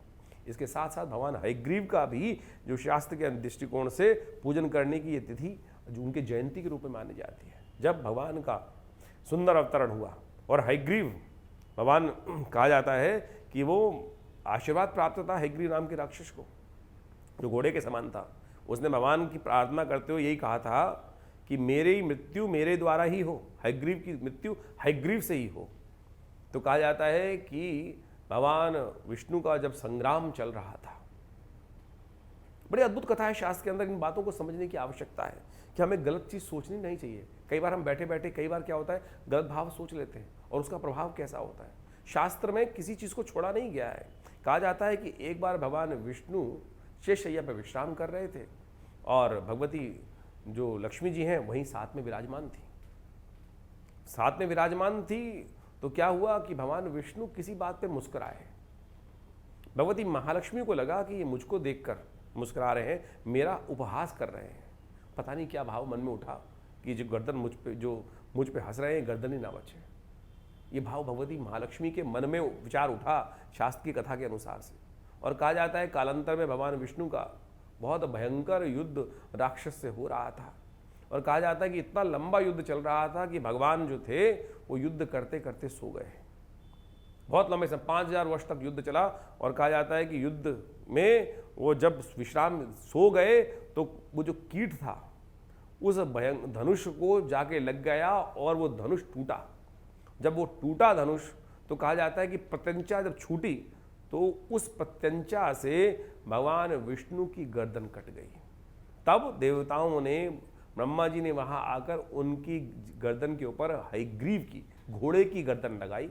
S1: इसके साथ साथ भगवान हयग्रीव का भी जो शास्त्र के दृष्टिकोण से पूजन करने की ये तिथि जो उनके जयंती के रूप में मानी जाती है। जब भगवान का सुंदर अवतरण हुआ और हयग्रीव भगवान कहा जाता है कि वो आशीर्वाद प्राप्त था हयग्रीव नाम के राक्षस को, जो घोड़े के समान था। उसने भगवान की प्रार्थना करते हुए यही कहा था कि मेरी मृत्यु मेरे द्वारा ही हो, हयग्रीव की मृत्यु हयग्रीव से ही हो। तो कहा जाता है कि भगवान विष्णु का जब संग्राम चल रहा था, बड़ी अद्भुत कथा है शास्त्र के अंदर। इन बातों को समझने की आवश्यकता है कि हमें गलत चीज़ सोचनी नहीं चाहिए। कई बार हम बैठे बैठे कई बार क्या होता है, गलत भाव सोच लेते हैं और उसका प्रभाव कैसा होता है। शास्त्र में किसी चीज़ को छोड़ा नहीं गया है। कहा जाता है कि एक बार भगवान विष्णु शेषशैया पर विश्राम कर रहे थे और भगवती जो लक्ष्मी जी हैं वहीं साथ में विराजमान थी। साथ में विराजमान थी तो क्या हुआ कि भगवान विष्णु किसी बात पे मुस्कुराए। भगवती महालक्ष्मी को लगा कि ये मुझको देखकर मुस्कुरा रहे हैं, मेरा उपहास कर रहे हैं। पता नहीं क्या भाव मन में उठा कि जो गर्दन मुझ पे हंस रहे हैं, गर्दन ही ना बचे। ये भाव भगवती महालक्ष्मी के मन में विचार उठा शास्त्र की कथा के अनुसार से। और कहा जाता है कालांतर में भगवान विष्णु का बहुत भयंकर युद्ध राक्षस से हो रहा था। और कहा जाता है कि इतना लंबा युद्ध चल रहा था कि भगवान जो थे वो युद्ध करते करते सो गए। बहुत लंबे समय 5000 वर्ष तक युद्ध चला। और कहा जाता है कि युद्ध में वो जब विश्राम सो गए तो वो जो कीट था उस धनुष को जाके लग गया और वो धनुष टूटा। जब वो टूटा धनुष तो कहा जाता है कि प्रत्यंचा जब छूटी तो उस प्रत्यंचा से भगवान विष्णु की गर्दन कट गई। तब देवताओं ने, ब्रह्मा जी ने वहां आकर उनकी गर्दन के ऊपर हयग्रीव की, घोड़े की गर्दन लगाई।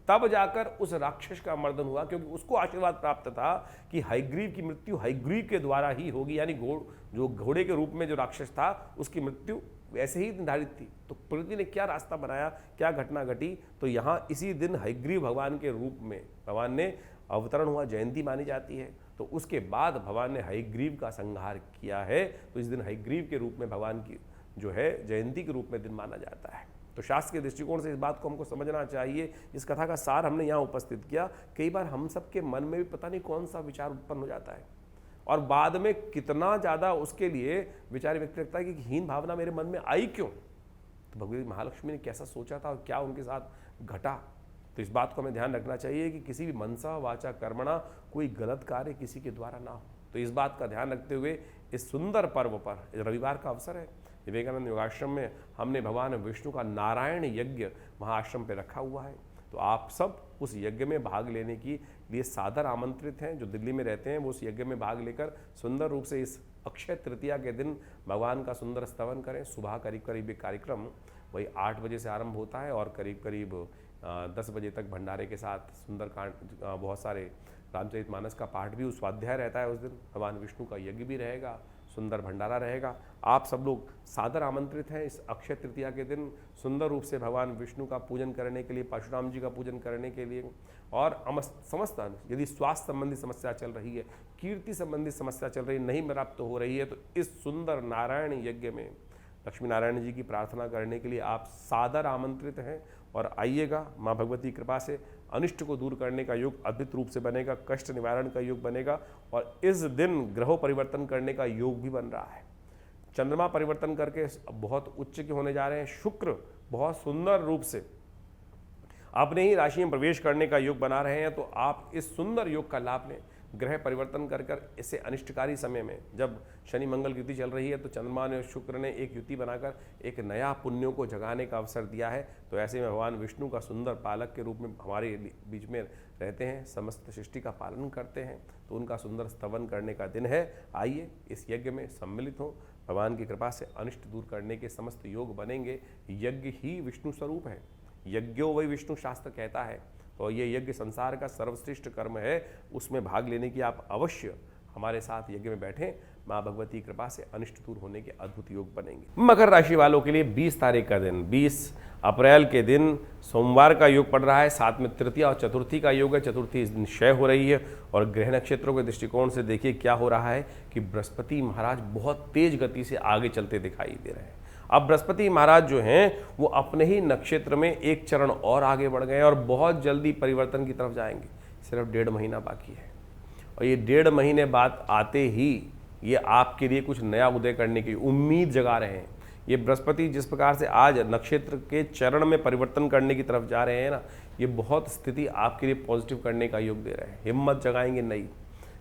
S1: तब जाकर उस राक्षस का मर्दन हुआ, क्योंकि उसको आशीर्वाद प्राप्त था कि हयग्रीव की मृत्यु हयग्रीव के द्वारा ही होगी। यानी जो घोड़े के रूप में जो राक्षस था उसकी मृत्यु वैसे ही निर्धारित थी। तो प्रकृति ने क्या रास्ता बनाया, क्या घटना घटी, तो यहाँ इसी दिन हयग्रीव भगवान के रूप में भगवान ने अवतरण हुआ, जयंती मानी जाती है। तो उसके बाद भगवान ने हयग्रीव का संहार किया है। तो इस दिन हयग्रीव के रूप में भगवान की जो है जयंती के रूप में दिन माना जाता है। तो शास्त्र के दृष्टिकोण से इस बात को हमको समझना चाहिए। इस कथा का सार हमने यहाँ उपस्थित किया। कई बार हम सबके मन में भी पता नहीं कौन सा विचार उत्पन्न हो जाता है और बाद में कितना ज़्यादा उसके लिए विचार व्यक्त रखता है कि हीन भावना मेरे मन में आई क्यों। तो भगवती महालक्ष्मी ने कैसा सोचा था और क्या उनके साथ घटा। तो इस बात को हमें ध्यान रखना चाहिए कि किसी भी मनसा वाचा कर्मणा कोई गलत कार्य किसी के द्वारा ना हो। तो इस बात का ध्यान रखते हुए इस सुंदर पर्व पर, रविवार का अवसर है, विवेकानंद योगाश्रम में हमने भगवान विष्णु का नारायण यज्ञ महाआश्रम पे रखा हुआ है। तो आप सब उस यज्ञ में भाग लेने के लिए सादर आमंत्रित हैं। जो दिल्ली में रहते हैं वो उस यज्ञ में भाग लेकर सुंदर रूप से इस अक्षय तृतीया के दिन भगवान का सुंदर स्तवन करें। सुबह करीब करीब एक कार्यक्रम वही 8 बजे से आरंभ होता है और करीब करीब 10 बजे तक भंडारे के साथ सुंदर कांड, बहुत सारे रामचरितमानस का पाठ भी, उस स्वाध्याय रहता है उस दिन। भगवान विष्णु का यज्ञ भी रहेगा, सुंदर भंडारा रहेगा। आप सब लोग सादर आमंत्रित हैं इस अक्षय तृतीया के दिन सुंदर रूप से भगवान विष्णु का पूजन करने के लिए, परशुराम जी का पूजन करने के लिए। और समस्त यदि स्वास्थ्य संबंधी समस्या चल रही है, कीर्ति संबंधी समस्या चल रही है, नहीं प्राप्त हो रही है, तो इस सुंदर नारायण यज्ञ में लक्ष्मी नारायण जी की प्रार्थना करने के लिए आप सादर आमंत्रित हैं। और आइएगा, माँ भगवती कृपा से अनिष्ट को दूर करने का योग अद्भुत रूप से बनेगा, कष्ट निवारण का योग बनेगा। और इस दिन ग्रहों परिवर्तन करने का योग भी बन रहा है। चंद्रमा परिवर्तन करके बहुत उच्च के होने जा रहे हैं। शुक्र बहुत सुंदर रूप से अपने ही राशि में प्रवेश करने का योग बना रहे हैं। तो आप इस सुंदर योग का लाभ लें। ग्रह परिवर्तन कर कर इसे अनिष्टकारी समय में, जब शनि मंगल युति चल रही है, तो चंद्रमा ने, शुक्र ने एक युति बनाकर एक नया पुण्यों को जगाने का अवसर दिया है। तो ऐसे में भगवान विष्णु का सुंदर पालक के रूप में हमारे बीच में रहते हैं, समस्त सृष्टि का पालन करते हैं। तो उनका सुंदर स्तवन करने का दिन है। आइए इस यज्ञ में सम्मिलित हों। भगवान की कृपा से अनिष्ट दूर करने के समस्त योग बनेंगे। यज्ञ ही विष्णु स्वरूप है, यज्ञो वही विष्णु शास्त्र कहता है। तो ये यज्ञ संसार का सर्वश्रेष्ठ कर्म है, उसमें भाग लेने की आप अवश्य हमारे साथ यज्ञ में बैठें। माँ भगवती कृपा से अनिष्ट दूर होने के अद्भुत योग बनेंगे। मकर राशि वालों के लिए 20 तारीख का दिन, 20 अप्रैल के दिन सोमवार का योग पड़ रहा है। साथ में तृतीया और चतुर्थी का योग है। चतुर्थी इस दिन क्षय हो रही है। और ग्रह नक्षत्रों के दृष्टिकोण से देखिए क्या हो रहा है कि बृहस्पति महाराज बहुत तेज गति से आगे चलते दिखाई दे रहे हैं। अब बृहस्पति महाराज जो हैं वो अपने ही नक्षत्र में एक चरण और आगे बढ़ गए और बहुत जल्दी परिवर्तन की तरफ जाएंगे। सिर्फ 1.5 महीना बाकी है और ये 1.5 महीने बाद आते ही ये आपके लिए कुछ नया उदय करने की उम्मीद जगा रहे हैं। ये बृहस्पति जिस प्रकार से आज नक्षत्र के चरण में परिवर्तन करने की तरफ जा रहे हैं ना, ये बहुत स्थिति आपके लिए पॉजिटिव करने का योग दे रहे हैं। हिम्मत जगाएंगे नई,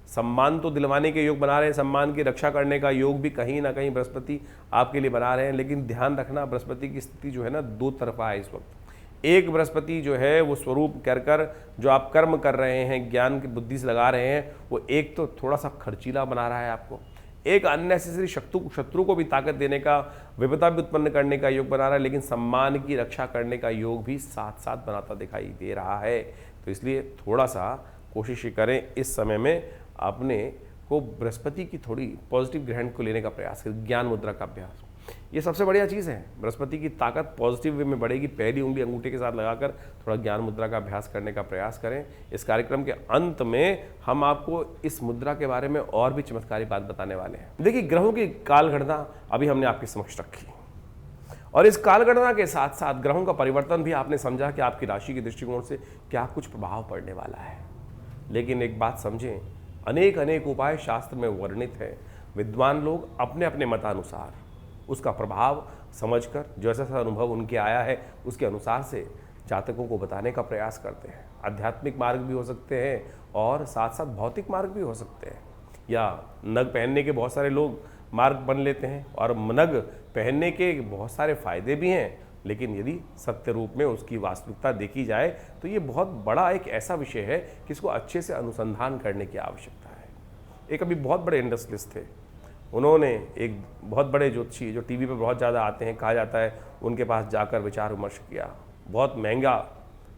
S1: सम्मान तो दिलवाने के योग बना रहे हैं, सम्मान की रक्षा करने का योग भी कहीं ना कहीं बृहस्पति आपके लिए बना रहे हैं। लेकिन ध्यान रखना, बृहस्पति की स्थिति जो है ना दो तरफा है इस वक्त। एक बृहस्पति जो है वो स्वरूप कर जो आप कर्म कर रहे हैं, ज्ञान की बुद्धि से लगा रहे हैं, वो एक तो थोड़ा सा खर्चीला बना रहा है आपको, एक अननेसेसरी शत्रु को भी ताकत देने का, विपदा भी उत्पन्न करने का योग बना रहा है। लेकिन सम्मान की रक्षा करने का योग भी साथ साथ बनाता दिखाई दे रहा है। तो इसलिए थोड़ा सा कोशिश करें इस समय में अपने को बृहस्पति की थोड़ी पॉजिटिव ग्रहण को लेने का प्रयास करें। ज्ञान मुद्रा का अभ्यास ये सबसे बढ़िया चीज़ है। बृहस्पति की ताकत पॉजिटिव वे में बढ़ेगी। पहली उंगली अंगूठे के साथ लगाकर थोड़ा ज्ञान मुद्रा का अभ्यास करने का प्रयास करें। इस कार्यक्रम के अंत में हम आपको इस मुद्रा के बारे में और भी चमत्कारी बात बताने वाले हैं। देखिए, ग्रहों की कालगणना अभी हमने आपके समक्ष रखी, और इस कालगणना के साथ साथ ग्रहों का परिवर्तन भी आपने समझा कि आपकी राशि के दृष्टिकोण से क्या कुछ प्रभाव पड़ने वाला है। लेकिन एक बात समझें, अनेक उपाय शास्त्र में वर्णित हैं। विद्वान लोग अपने अपने मतानुसार उसका प्रभाव समझकर, जैसा सा अनुभव उनके आया है उसके अनुसार से जातकों को बताने का प्रयास करते हैं। आध्यात्मिक मार्ग भी हो सकते हैं और साथ साथ भौतिक मार्ग भी हो सकते हैं, या नग पहनने के बहुत सारे लोग मार्ग बन लेते हैं, और नग पहनने के बहुत सारे फायदे भी हैं। लेकिन यदि सत्य रूप में उसकी वास्तविकता देखी जाए तो ये बहुत बड़ा एक ऐसा विषय है कि इसको अच्छे से अनुसंधान करने की आवश्यकता है। एक अभी बहुत बड़े इंडस्ट्रियलिस्ट थे, उन्होंने एक बहुत बड़े ज्योतिषी जो टीवी पे बहुत ज़्यादा आते हैं, कहा जाता है, उनके पास जाकर विचार विमर्श किया। बहुत महंगा,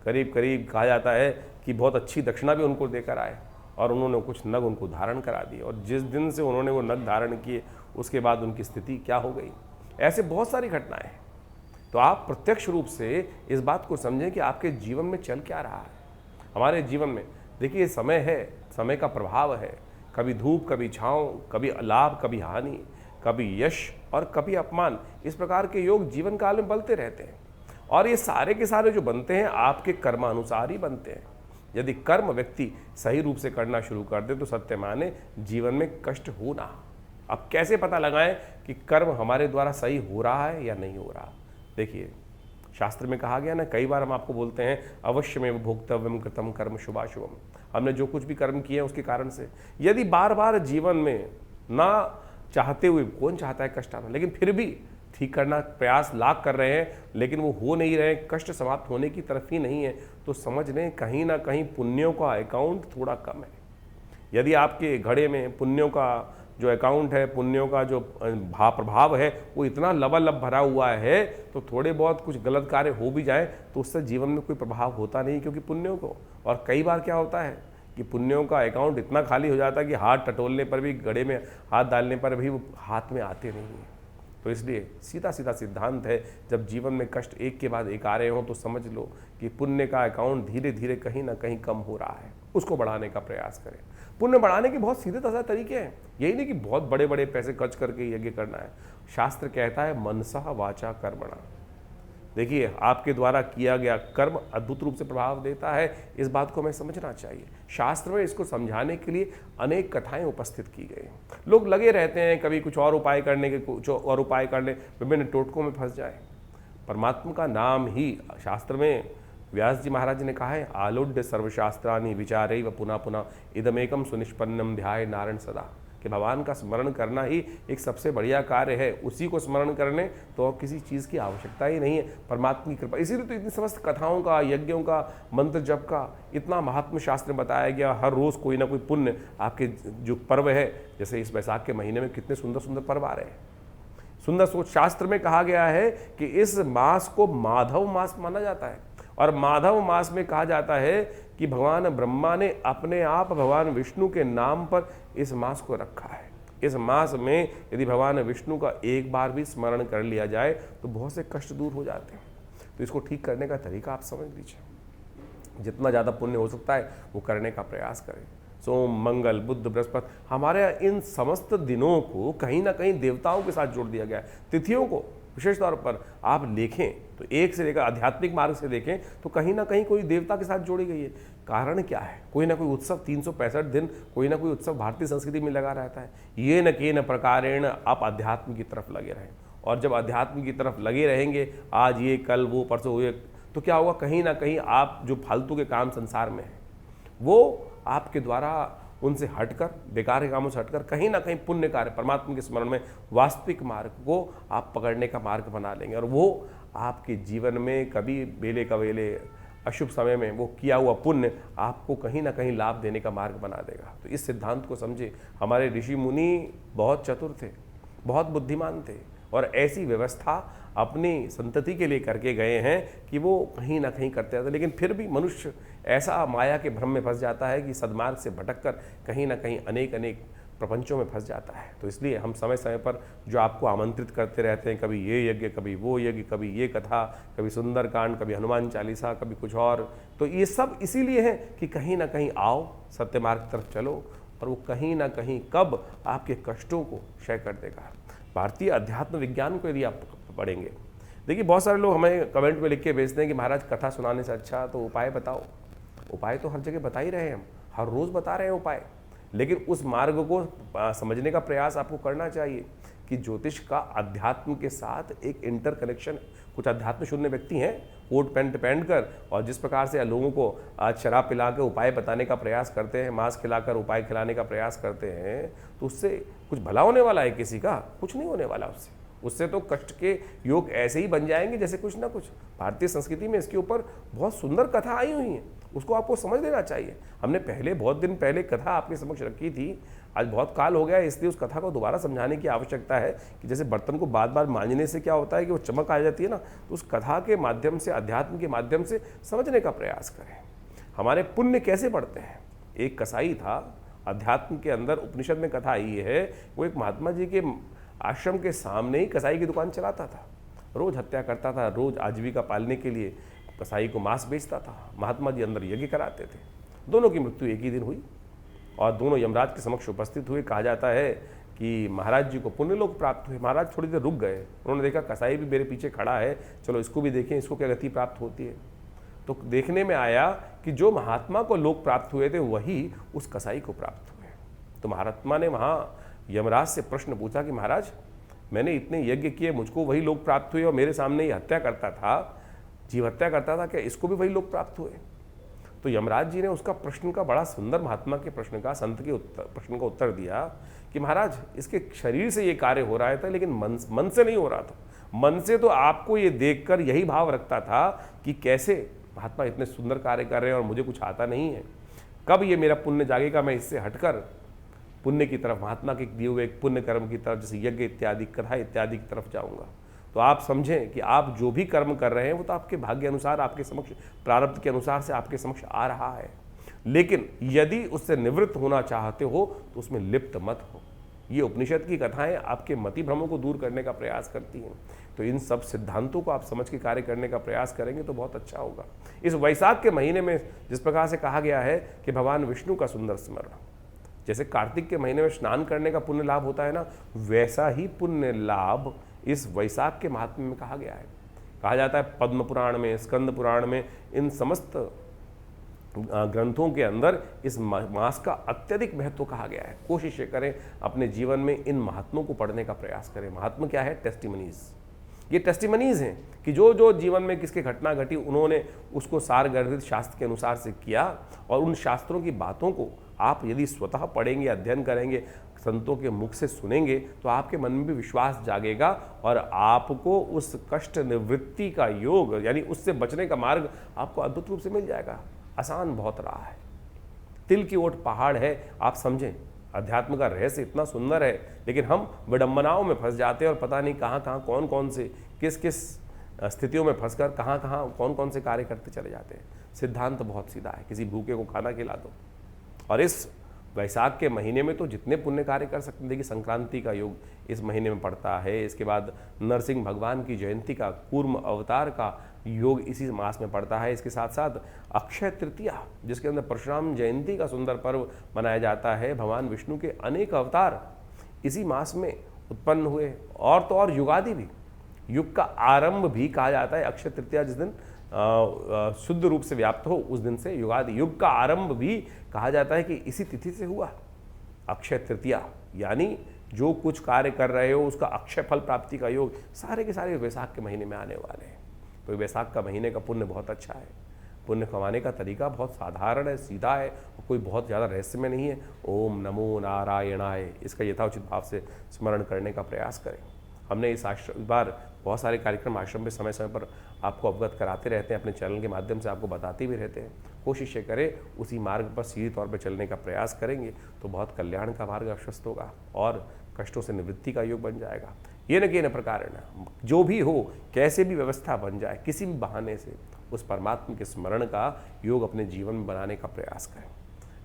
S1: करीब करीब कहा जाता है कि बहुत अच्छी दक्षिणा भी उनको देकर आए, और उन्होंने कुछ नग उनको धारण करा दिए। और जिस दिन से उन्होंने वो नग धारण किए उसके बाद उनकी स्थिति क्या हो गई। ऐसे बहुत सारी घटनाएं हैं। तो आप प्रत्यक्ष रूप से इस बात को समझें कि आपके जीवन में चल क्या रहा है। हमारे जीवन में देखिए, समय है, समय का प्रभाव है, कभी धूप कभी छाँव, कभी लाभ कभी हानि, कभी यश और कभी अपमान। इस प्रकार के योग जीवन काल में बनते रहते हैं, और ये सारे के सारे जो बनते हैं आपके कर्मानुसार ही बनते हैं। यदि कर्म व्यक्ति सही रूप से करना शुरू कर दे तो सत्य माने जीवन में कष्ट हो ना। अब कैसे पता लगाएं कि कर्म हमारे द्वारा सही हो रहा है या नहीं हो रहा। देखिए, शास्त्र में कहा गया ना, कई बार हम आपको बोलते हैं अवश्यमेव भोक्तव्यम कृतम कर्म शुभाशुभम। हमने जो कुछ भी कर्म किए हैं उसके कारण से, यदि बार बार जीवन में ना चाहते हुए, कौन चाहता है कष्ट आना, लेकिन फिर भी ठीक करना प्रयास लाख कर रहे हैं लेकिन वो हो नहीं रहे, कष्ट समाप्त होने की तरफ ही नहीं है, तो समझ लें कहीं ना कहीं पुण्यों का अकाउंट थोड़ा कम है। यदि आपके घड़े में पुण्यों का जो अकाउंट है, पुण्यों का जो प्रभाव है वो इतना लबालब भरा हुआ है, तो थोड़े बहुत कुछ गलत कार्य हो भी जाए तो उससे जीवन में कोई प्रभाव होता नहीं, क्योंकि पुण्यों को। और कई बार क्या होता है कि पुण्यों का अकाउंट इतना खाली हो जाता है कि हाथ टटोलने पर भी, घड़े में हाथ डालने पर भी वो हाथ में आते नहीं हैं। तो इसलिए सीधा सीधा सिद्धांत है, जब जीवन में कष्ट एक के बाद एक आ रहे हों तो समझ लो कि पुण्य का अकाउंट धीरे धीरे कहीं ना कहीं कम हो रहा है, उसको बढ़ाने का प्रयास करें। पुण्य बढ़ाने के बहुत सीधे साधे तरीके हैं, यही नहीं कि बहुत बड़े बड़े पैसे खर्च करके यज्ञ करना है। शास्त्र कहता है मनसा वाचा कर्मणा। देखिए, आपके द्वारा किया गया कर्म अद्भुत रूप से प्रभाव देता है, इस बात को हमें समझना चाहिए। शास्त्र में इसको समझाने के लिए अनेक कथाएं उपस्थित की गई। लोग लगे रहते हैं कभी कुछ और उपाय करने के, कुछ और उपाय करने, विभिन्न टोटकों में फंस जाए। परमात्मा का नाम ही शास्त्र में व्यास जी महाराज ने कहा है, आलूढ़ सर्वशास्त्रानि विचारे व पुनः पुनः इदमेकम सुनिष्पन्नम ध्याय नारायण सदा, कि भगवान का स्मरण करना ही एक सबसे बढ़िया कार्य है। उसी को स्मरण करने तो और किसी चीज़ की आवश्यकता ही नहीं है, परमात्मा की कृपा। इसीलिए तो इतनी समस्त कथाओं का, यज्ञों का, मंत्र जप का इतना महात्म शास्त्र में बताया गया। हर रोज़ कोई ना कोई पुण्य आपके जो पर्व है, जैसे इस बैसाख के महीने में कितने सुंदर सुंदर पर्व आ रहे हैं। सुंदर सोच शास्त्र में कहा गया है कि इस मास को माधव मास माना जाता है, और माधव मास में कहा जाता है कि भगवान ब्रह्मा ने अपने आप भगवान विष्णु के नाम पर इस मास को रखा है। इस मास में यदि भगवान विष्णु का एक बार भी स्मरण कर लिया जाए तो बहुत से कष्ट दूर हो जाते हैं। तो इसको ठीक करने का तरीका आप समझ लीजिए। जितना ज़्यादा पुण्य हो सकता है वो करने का प्रयास करें। सोम, मंगल, बुध, बृहस्पति, हमारे यहाँ इन समस्त दिनों को कहीं ना कहीं देवताओं के साथ जोड़ दिया गया है। तिथियों को विशेष तौर पर आप देखें तो एक से लेकर आध्यात्मिक मार्ग से देखें तो कहीं ना कहीं कोई देवता के साथ जोड़ी गई है। कारण क्या है? कोई ना कोई उत्सव, 365 दिन कोई ना कोई उत्सव भारतीय संस्कृति में लगा रहता है। ये न के न प्रकारेण आप अध्यात्म की तरफ लगे रहें, और जब अध्यात्म की तरफ लगे रहेंगे, आज ये कल वो परसों ये, तो क्या होगा, कहीं ना कहीं आप जो फालतू के काम संसार में हैं वो आपके द्वारा उनसे हटकर, बेकार के कामों से हटकर कहीं ना कहीं पुण्य कार्य, परमात्मा के स्मरण में वास्तविक मार्ग को आप पकड़ने का मार्ग बना लेंगे, और वो आपके जीवन में कभी बेले कवेले अशुभ समय में वो किया हुआ पुण्य आपको कहीं ना कहीं लाभ देने का मार्ग बना देगा। तो इस सिद्धांत को समझे। हमारे ऋषि मुनि बहुत चतुर थे, बहुत बुद्धिमान थे, और ऐसी व्यवस्था अपनी संतति के लिए करके गए हैं कि वो कहीं ना कहीं करते रहते। लेकिन फिर भी मनुष्य ऐसा माया के भ्रम में फंस जाता है कि सद्मार्ग से भटककर कहीं ना कहीं अनेक अनेक प्रपंचों में फंस जाता है। तो इसलिए हम समय समय पर जो आपको आमंत्रित करते रहते हैं, कभी ये यज्ञ, कभी वो यज्ञ, कभी ये कथा, कभी सुंदरकांड, कभी हनुमान चालीसा, कभी कुछ और, तो ये सब इसीलिए है कि कहीं ना कहीं आओ, सत्य मार्ग की तरफ चलो, और वो कहीं ना कहीं कब आपके कष्टों को क्षय कर देगा। भारतीय अध्यात्म विज्ञान को यदि आप पढ़ेंगे, देखिए बहुत सारे लोग हमें कमेंट में लिख के भेजते हैं कि महाराज कथा सुनाने से अच्छा तो उपाय बताओ। उपाय तो हर जगह बता ही रहे हैं, हम हर रोज़ बता रहे हैं उपाय, लेकिन उस मार्ग को समझने का प्रयास आपको करना चाहिए कि ज्योतिष का अध्यात्म के साथ एक इंटर कनेक्शन। कुछ अध्यात्म शून्य व्यक्ति हैं, कोट पैंट पहन कर, और जिस प्रकार से लोगों को आज शराब पिला के उपाय बताने का प्रयास करते हैं, मांस खिलाकर उपाय खिलाने का प्रयास करते हैं, तो उससे कुछ भला होने वाला है किसी का? कुछ नहीं होने वाला उससे तो कष्ट के योग ऐसे ही बन जाएंगे जैसे कुछ ना कुछ। भारतीय संस्कृति में इसके ऊपर बहुत सुंदर कथा आई हुई है, उसको आपको समझ लेना चाहिए। हमने पहले बहुत दिन पहले कथा आपके समक्ष रखी थी, आज बहुत काल हो गया है, इसलिए उस कथा को दोबारा समझाने की आवश्यकता है कि जैसे बर्तन को बार बार मांजने से क्या होता है कि वो चमक आ जाती है ना, तो उस कथा के माध्यम से, अध्यात्म के माध्यम से समझने का प्रयास करें। हमारे पुण्य कैसे बढ़ते हैं। एक कसाई था, अध्यात्म के अंदर उपनिषद में कथा आई है, वो एक महात्मा जी के आश्रम के सामने ही कसाई की दुकान चलाता था, रोज हत्या करता था, रोज आजीविका पालने के लिए कसाई को मांस बेचता था। महात्मा जी अंदर यज्ञ कराते थे। दोनों की मृत्यु एक ही दिन हुई और दोनों यमराज के समक्ष उपस्थित हुए। कहा जाता है कि महाराज जी को पुण्य लोक प्राप्त हुए। महाराज थोड़ी देर रुक गए, उन्होंने देखा कसाई भी मेरे पीछे खड़ा है, चलो इसको भी देखें, इसको क्या गति प्राप्त होती है। तो देखने में आया कि जो महात्मा को लोक प्राप्त हुए थे वही उस कसाई को प्राप्त हुए। तो महात्मा ने वहाँ यमराज से प्रश्न पूछा कि महाराज, मैंने इतने यज्ञ किए, मुझको वही लोक प्राप्त हुए, और मेरे सामने ये हत्या करता था, जीव हत्या करता था, क्या इसको भी वही लोक प्राप्त हुए? तो यमराज जी ने उसका प्रश्न का, बड़ा सुंदर महात्मा के प्रश्न का, संत के प्रश्न का उत्तर दिया कि महाराज, इसके शरीर से ये कार्य हो रहा था, लेकिन मन से नहीं हो रहा था। मन से तो आपको ये देखकर यही भाव रखता था कि कैसे महात्मा इतने सुंदर कार्य कर रहे हैं और मुझे कुछ आता नहीं है, कब ये मेरा पुण्य जागेगा, मैं इससे हटकर पुण्य की तरफ, महात्मा के दिए हुए एक पुण्य कर्म की तरफ, जैसे यज्ञ इत्यादि, कथा इत्यादि की तरफ जाऊंगा। तो आप समझें कि आप जो भी कर्म कर रहे हैं वो तो आपके भाग्य अनुसार, आपके समक्ष, प्रारब्ध के अनुसार से आपके समक्ष आ रहा है, लेकिन यदि उससे निवृत्त होना चाहते हो तो उसमें लिप्त मत हो। ये उपनिषद की कथाएं आपके मति भ्रमों को दूर करने का प्रयास करती हैं। तो इन सब सिद्धांतों को आप समझ के कार्य करने का प्रयास करेंगे तो बहुत अच्छा होगा। इस वैशाख के महीने में जिस प्रकार से कहा गया है कि भगवान विष्णु का सुंदर स्मरण, जैसे कार्तिक के महीने में स्नान करने का पुण्य लाभ होता है ना, वैसा ही पुण्य लाभ इस वैशाख के महात्म्य में कहा गया है। कहा जाता है पद्म पुराण में, स्कंद पुराण में, इन समस्त ग्रंथों के अंदर इस मास का अत्यधिक महत्व कहा गया है। कोशिश करें अपने जीवन में इन महात्मों को पढ़ने का प्रयास करें। महात्मा क्या है? टेस्टिमनीज। ये टेस्टिमनीज हैं कि जो जो जीवन में किसके घटना घटी, उन्होंने उसको सारगर्भित शास्त्र के अनुसार से किया, और उन शास्त्रों की बातों को आप यदि स्वतः पढ़ेंगे, अध्ययन करेंगे, संतों के मुख से सुनेंगे, तो आपके मन में भी विश्वास जागेगा और आपको उस कष्ट निवृत्ति का योग, यानी उससे बचने का मार्ग आपको अद्भुत रूप से मिल जाएगा। आसान बहुत रहा है, तिल की ओट पहाड़ है। आप समझें, अध्यात्म का रहस्य इतना सुंदर है, लेकिन हम विडंबनाओं में फंस जाते हैं और पता नहीं कहाँ कहाँ, कौन कौन से, किस किस स्थितियों में फंसकर कहाँ कहाँ कौन कौन से कार्य करते चले जाते हैं। सिद्धांत बहुत सीधा है, किसी भूखे को खाना खिला दो। और इस वैशाख के महीने में तो जितने पुण्य कार्य कर सकते हैं। देखिए, संक्रांति का योग इस महीने में पड़ता है, इसके बाद नरसिंह भगवान की जयंती का, कूर्म अवतार का योग इसी मास में पड़ता है। इसके साथ साथ अक्षय तृतीया, जिसके अंदर परशुराम जयंती का सुंदर पर्व मनाया जाता है। भगवान विष्णु के अनेक अवतार इसी मास में उत्पन्न हुए। और तो और युगादि भी, युग का आरंभ भी कहा जाता है अक्षय तृतीया, जिस दिन शुद्ध रूप से व्याप्त हो, उस दिन से युगादि, युग का आरंभ भी कहा जाता है कि इसी तिथि से हुआ। अक्षय तृतीया यानी जो कुछ कार्य कर रहे हो उसका अक्षय फल प्राप्ति का योग सारे के सारे वैशाख के महीने में आने वाले हैं। तो वैशाख का महीने का पुण्य बहुत अच्छा है। पुण्य कमाने का तरीका बहुत साधारण है, सीधा है, कोई बहुत ज़्यादा रहस्यमय नहीं है। ओम नमो नारायणाय, इसका यथाउचित भाव से स्मरण करने का प्रयास करें। हमने इस बार बहुत सारे कार्यक्रम आश्रम में समय समय पर आपको अवगत कराते रहते हैं, अपने चैनल के माध्यम से आपको बताते भी रहते हैं। कोशिश ये करें उसी मार्ग पर सीधे तौर पर चलने का प्रयास करेंगे तो बहुत कल्याण का मार्ग अवश्य होगा और कष्टों से निवृत्ति का योग बन जाएगा। ये न कि न प्रकार न जो भी हो, कैसे भी व्यवस्था बन जाए, किसी भी बहाने से उस परमात्मा के स्मरण का योग अपने जीवन में बनाने का प्रयास करें।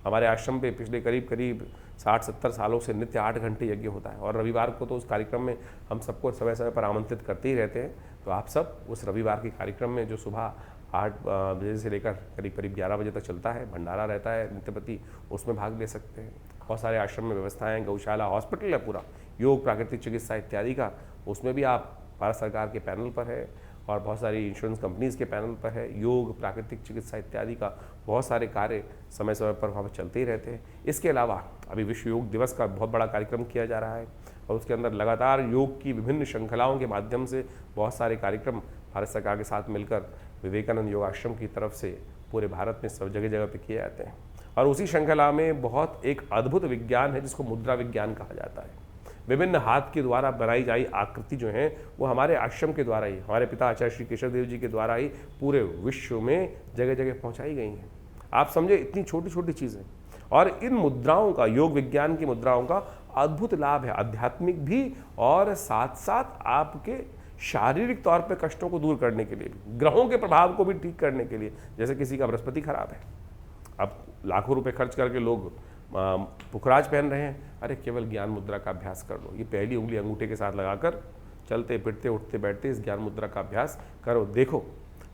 S1: हमारे आश्रम पे पिछले करीब 60-70 सालों से नित्य 8 घंटे यज्ञ होता है और रविवार को तो उस कार्यक्रम में हम सबको समय समय पर आमंत्रित करते ही रहते हैं। तो आप सब उस रविवार के कार्यक्रम में जो सुबह 8 बजे से लेकर करीब 11 बजे तक चलता है, भंडारा रहता है नित्यपति, उसमें भाग ले सकते हैं। बहुत सारे आश्रम में व्यवस्थाएं, गौशाला, हॉस्पिटल है पूरा, योग, प्राकृतिक चिकित्सा इत्यादि का, उसमें भी आप भारत सरकार के पैनल पर है और बहुत सारी इंश्योरेंस कंपनीज़ के पैनल पर है। योग, प्राकृतिक चिकित्सा इत्यादि का बहुत सारे कार्य समय समय पर वहाँ पर चलते ही रहते हैं। इसके अलावा अभी विश्व योग दिवस का बहुत बड़ा कार्यक्रम किया जा रहा है और उसके अंदर लगातार योग की विभिन्न श्रृंखलाओं के माध्यम से बहुत सारे कार्यक्रम भारत सरकार के साथ मिलकर विवेकानंद योग आश्रम की तरफ से पूरे भारत में सब जगह जगह पे किए जाते हैं। और उसी श्रृंखला में बहुत एक अद्भुत विज्ञान है जिसको मुद्रा विज्ञान कहा जाता है। विभिन्न हाथ के द्वारा बनाई जाई आकृति जो है वो हमारे आश्रम के द्वारा ही, हमारे पिता आचार्य श्री केशव देव जी के द्वारा ही पूरे विश्व में जगह जगह पहुंचाई गई हैं। आप समझे, इतनी छोटी छोटी चीज़ें, और इन मुद्राओं का, योग विज्ञान की मुद्राओं का अद्भुत लाभ है, आध्यात्मिक भी और साथ साथ आपके शारीरिक तौर पर कष्टों को दूर करने के लिए भी, ग्रहों के प्रभाव को भी ठीक करने के लिए। जैसे किसी का बृहस्पति खराब है, अब लाखों रुपए खर्च करके लोग पुखराज पहन रहे हैं, अरे केवल ज्ञान मुद्रा का अभ्यास कर लो। ये पहली उंगली अंगूठे के साथ लगाकर चलते फिरते उठते बैठते इस ज्ञान मुद्रा का अभ्यास करो, देखो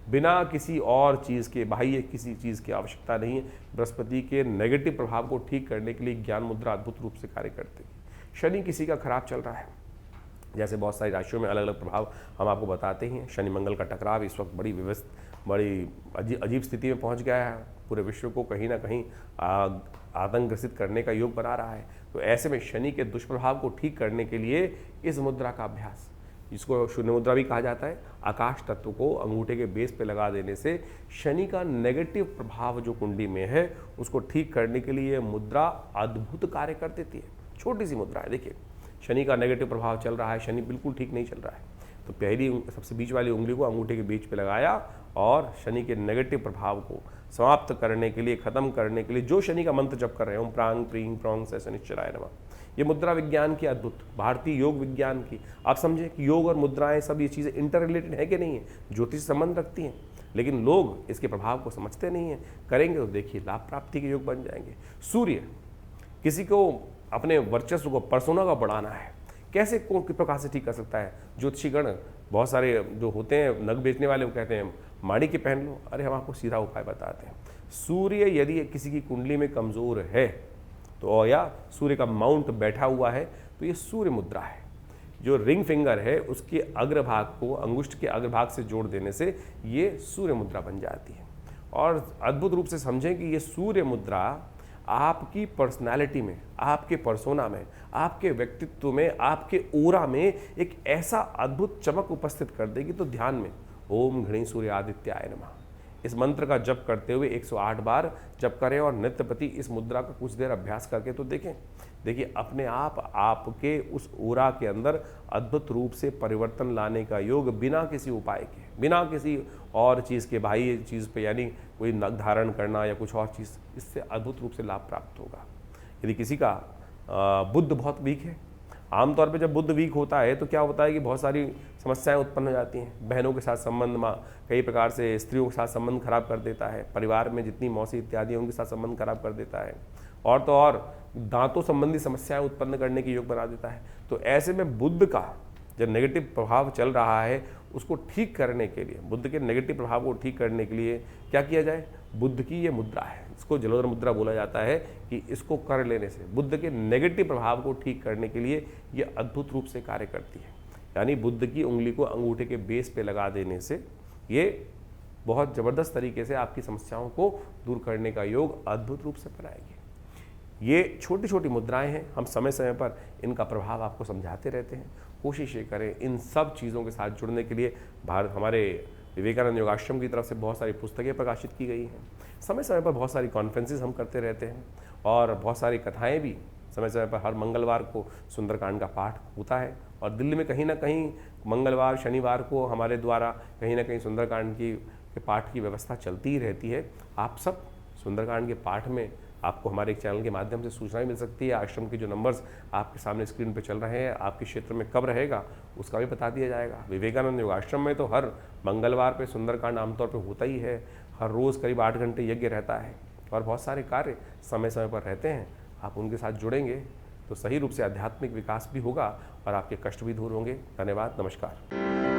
S1: बिना किसी और चीज़ के, बाह्य किसी चीज़ की आवश्यकता नहीं है। बृहस्पति के नेगेटिव प्रभाव को ठीक करने के लिए ज्ञान मुद्रा अद्भुत रूप से कार्य करती है। शनि किसी का खराब चल रहा है, जैसे बहुत सारी राशियों में अलग अलग प्रभाव हम आपको बताते ही हैं। शनि मंगल का टकराव इस वक्त बड़ी अजीब स्थिति में पहुंच गया है, पूरे विश्व को कहीं ना कहीं आतंक ग्रसित करने का योग बना रहा है। तो ऐसे में शनि के दुष्प्रभाव को ठीक करने के लिए इस मुद्रा का अभ्यास, जिसको शून्य मुद्रा भी कहा जाता है, आकाश तत्व को अंगूठे के बेस पे लगा देने से शनि का नेगेटिव प्रभाव जो कुंडली में है उसको ठीक करने के लिए मुद्रा अद्भुत कार्य कर देती है। छोटी सी मुद्रा है, देखिए शनि का नेगेटिव प्रभाव चल रहा है, शनि बिल्कुल ठीक नहीं चल रहा है, तो पहली सबसे बीच वाली उंगली को अंगूठे के बीच पे लगाया और शनि के नेगेटिव प्रभाव को समाप्त करने के लिए, खत्म करने के लिए जो शनि का मंत्र जप कर रहे हैं, ओम प्रांग प्रीं प्रौंग से शनिश्चराय नमः, ये मुद्रा विज्ञान की अद्भुत, भारतीय योग विज्ञान की, आप समझे कि योग और मुद्राएं सब ये चीज़ें इंटर रिलेटेड है कि नहीं है, ज्योतिष संबंध रखती हैं, लेकिन लोग इसके प्रभाव को समझते नहीं हैं। करेंगे तो देखिए लाभ प्राप्ति के योग बन जाएंगे। सूर्य, किसी को अपने वर्चस्व को, परसोना का बढ़ाना है, कैसे कौन किस प्रकार से ठीक कर सकता है। ज्योतिषीगण बहुत सारे जो होते हैं नग बेचने वाले, वो कहते हैं माड़ी के पहन लो, अरे हम आपको सीधा उपाय बताते हैं। सूर्य यदि किसी की कुंडली में कमज़ोर है तो, या सूर्य का माउंट बैठा हुआ है, तो ये सूर्य मुद्रा है। जो रिंग फिंगर है उसके अग्रभाग को अंगुष्ठ के अग्रभाग से जोड़ देने से ये सूर्य मुद्रा बन जाती है। और अद्भुत रूप से समझें कि ये सूर्य मुद्रा आपकी पर्सनालिटी में, आपके पर्सोना में, आपके व्यक्तित्व में, आपके ओरा में एक ऐसा अद्भुत चमक उपस्थित कर देगी। तो ध्यान में ओम घृणी सूर्य आदित्याय नमः इस मंत्र का जप करते हुए 108 बार जप करें और नित्य प्रति इस मुद्रा का कुछ देर अभ्यास करके तो देखें। देखिए अपने आप आपके उस ओरा के अंदर अद्भुत रूप से परिवर्तन लाने का योग बिना किसी उपाय के, बिना किसी और चीज़ के, बाह्य चीज़ पे, यानी कोई नग धारण करना या कुछ और चीज़, इससे अद्भुत रूप से लाभ प्राप्त होगा। यदि किसी का बुद्ध बहुत वीक है, आमतौर पे जब बुद्ध वीक होता है तो क्या होता है कि बहुत सारी समस्याएं उत्पन्न हो जाती हैं। बहनों के साथ संबंध में कई प्रकार से, स्त्रियों के साथ संबंध खराब कर देता है, परिवार में जितनी मौसी इत्यादि उनके साथ संबंध खराब कर देता है, और तो और दांतों संबंधी समस्याएं उत्पन्न करने की योग बना देता है। तो ऐसे में बुद्ध का जब नेगेटिव प्रभाव चल रहा है उसको ठीक करने के लिए, बुद्ध के नेगेटिव प्रभाव को ठीक करने के लिए क्या किया जाए। बुद्ध की ये मुद्रा है, इसको जलोदर मुद्रा बोला जाता है, कि इसको कर लेने से बुद्ध के नेगेटिव प्रभाव को ठीक करने के लिए ये अद्भुत रूप से कार्य करती है। यानी बुद्ध की उंगली को अंगूठे के बेस पे लगा देने से ये बहुत ज़बरदस्त तरीके से आपकी समस्याओं को दूर करने का योग अद्भुत रूप से बनाएगी। ये छोटी छोटी मुद्राएं हैं, हम समय समय पर इनका प्रभाव आपको समझाते रहते हैं। कोशिश ये करें इन सब चीज़ों के साथ जुड़ने के लिए। हमारे विवेकानंद योगाश्रम की तरफ से बहुत सारी पुस्तकें प्रकाशित की गई हैं। समय समय पर बहुत सारी कॉन्फ्रेंसेस हम करते रहते हैं और बहुत सारी कथाएं भी समय समय पर हर मंगलवार को सुंदरकांड का पाठ होता है। और दिल्ली में कहीं ना कहीं मंगलवार शनिवार को हमारे द्वारा कहीं ना कहीं सुंदरकांड के पाठ की व्यवस्था चलती ही रहती है। आप सब सुंदरकांड के पाठ में आपको हमारे एक चैनल के माध्यम से सूचनाएं मिल सकती है। आश्रम के जो नंबर्स आपके सामने स्क्रीन पर चल रहे हैं, आपके क्षेत्र में कब रहेगा उसका भी बता दिया जाएगा। विवेकानंद योगाश्रम में तो हर मंगलवार पे सुंदरकांड आमतौर पे होता ही है। हर रोज़ करीब 8 घंटे यज्ञ रहता है और बहुत सारे कार्य समय समय पर रहते हैं। आप उनके साथ जुड़ेंगे तो सही रूप से आध्यात्मिक विकास भी होगा और आपके कष्ट भी दूर होंगे। धन्यवाद, नमस्कार।